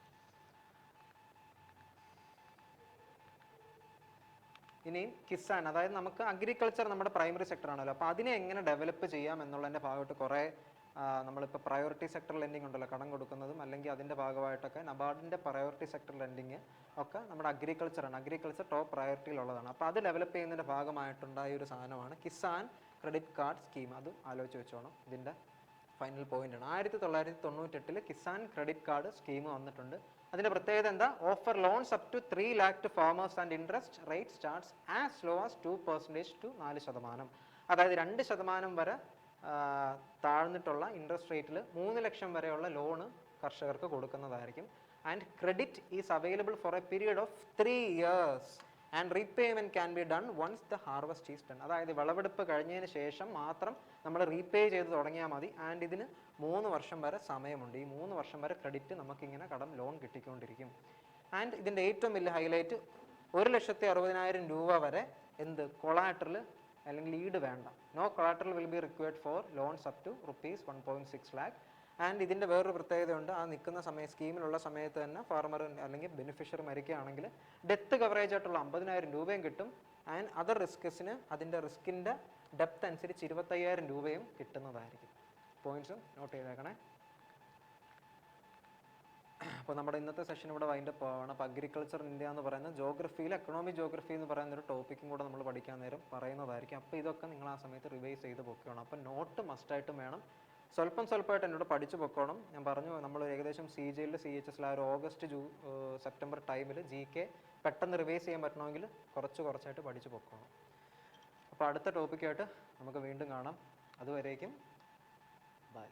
ഇനിയും കിസാൻ, അതായത് നമുക്ക് അഗ്രികൾച്ചർ നമ്മുടെ പ്രൈമറി സെക്ടർ ആണല്ലോ. അപ്പോൾ അതിനെ എങ്ങനെ ഡെവലപ്പ് ചെയ്യാം എന്നുള്ളതിൻ്റെ ഭാഗമായിട്ട് കുറേ നമ്മളിപ്പോൾ പ്രയോറിറ്റി സെക്ടർ ലെൻഡിങ് ഉണ്ടല്ലോ, കടം കൊടുക്കുന്നതും അല്ലെങ്കിൽ അതിൻ്റെ ഭാഗമായിട്ടൊക്കെ നബാർഡിൻ്റെ പ്രയോറിറ്റി സെക്ടർ ലെൻഡിങ് ഒക്കെ നമ്മുടെ അഗ്രികൾച്ചറാണ്. Agriculture top പ്രയോറിറ്റിയിലുള്ളതാണ്. അപ്പോൾ അത് ഡെവലപ്പ് ചെയ്യുന്നതിൻ്റെ ഭാഗമായിട്ടുണ്ടായ ഒരു സാധനമാണ് കിസാൻ ക്രെഡിറ്റ് കാർഡ് സ്കീം. അത് ആലോചിച്ച് വെച്ചോണം. ഇതിൻ്റെ ഫൈനൽ പോയിൻ്റാണ്. 1998 കിസാൻ ക്രെഡിറ്റ് കാർഡ് സ്കീം വന്നിട്ടുണ്ട്. അതിൻ്റെ പ്രത്യേകത എന്താ? Offer loans up to 3 lakh to farmers and interest rate starts as low as 2% to 4%. അതായത് 2% വരെ താഴ്ന്നിട്ടുള്ള ഇൻട്രസ്റ്റ് റേറ്റിൽ 3 ലക്ഷം വരെയുള്ള ലോണ് കർഷകർക്ക് കൊടുക്കുന്നതായിരിക്കും. And credit is available for a period of 3 years. And repayment can be done once the harvest is done. അതായത് വിളവെടുപ്പ് കഴിഞ്ഞതിന് ശേഷം മാത്രം നമ്മൾ റീപേ ചെയ്ത് തുടങ്ങിയാൽ മതി. ആൻഡ് ഇതിന് 3 വർഷം വരെ സമയമുണ്ട്. ഈ 3 വർഷം വരെ ക്രെഡിറ്റ് നമുക്കിങ്ങനെ കടം ലോൺ കിട്ടിക്കൊണ്ടിരിക്കും. ആൻഡ് ഇതിൻ്റെ ഏറ്റവും വലിയ ഹൈലൈറ്റ് 1,60,000 രൂപ വരെ എന്ത് കൊളാറ്ററൽ അല്ലെങ്കിൽ ലീഡ് വേണ്ട. No collateral will be required for loans up to ₹1.6 lakh. And ഇതിൻ്റെ വേറൊരു പ്രത്യേകതയുണ്ട്. ആ നിൽക്കുന്ന സ്കീമിലുള്ള സമയത്ത് തന്നെ ഫാർമർ അല്ലെങ്കിൽ ബെനിഫിഷ്യറി മരിക്കുകയാണെങ്കിൽ ഡെത്ത് കവറേജ് ആയിട്ടുള്ള 50,000 രൂപയും കിട്ടും. ആൻഡ് അതർ റിസ്ക്സിന് അതിൻ്റെ റിസ്കിൻ്റെ ഡെപ്ത് അനുസരിച്ച് 25,000 രൂപയും കിട്ടുന്നതായിരിക്കും. പോയിന്റ്സ് നോട്ട് ചെയ്തേക്കണേ. അപ്പോൾ നമ്മുടെ ഇന്നത്തെ സെഷൻ ഇവിടെ വൈൻഡപ്പ് ആവുകയാണ്. അപ്പോൾ അഗ്രികൾച്ചർ ഇന്ത്യ എന്ന് പറയുന്ന ജോഗ്രഫിയിൽ എക്കണോമിക് ജോഗ്രഫി എന്ന് പറയുന്ന ഒരു ടോപ്പിക്കും കൂടെ നമ്മൾ പഠിക്കാൻ നേരം പറയുന്നതായിരിക്കും. അപ്പോൾ ഇതൊക്കെ നിങ്ങൾ ആ സമയത്ത് റിവൈസ് ചെയ്ത് പൊക്കണം. അപ്പോൾ നോട്ട് മസ്റ്റായിട്ടും വേണം. സ്വല്പമായിട്ട് എന്നോട് പഠിച്ചു പൊക്കോണം. ഞാൻ പറഞ്ഞു നമ്മൾ ഏകദേശം CGL CHS ആ ഒരു ഓഗസ്റ്റ് സെപ്റ്റംബർ ടൈമിൽ GK പെട്ടെന്ന് റിവൈസ് ചെയ്യാൻ പറ്റണമെങ്കിൽ കുറച്ചായിട്ട് പഠിച്ചു പൊക്കോണം. അപ്പോൾ അടുത്ത ടോപ്പിക്കായിട്ട് നമുക്ക് വീണ്ടും കാണാം. അതുവരേക്കും ബൈ.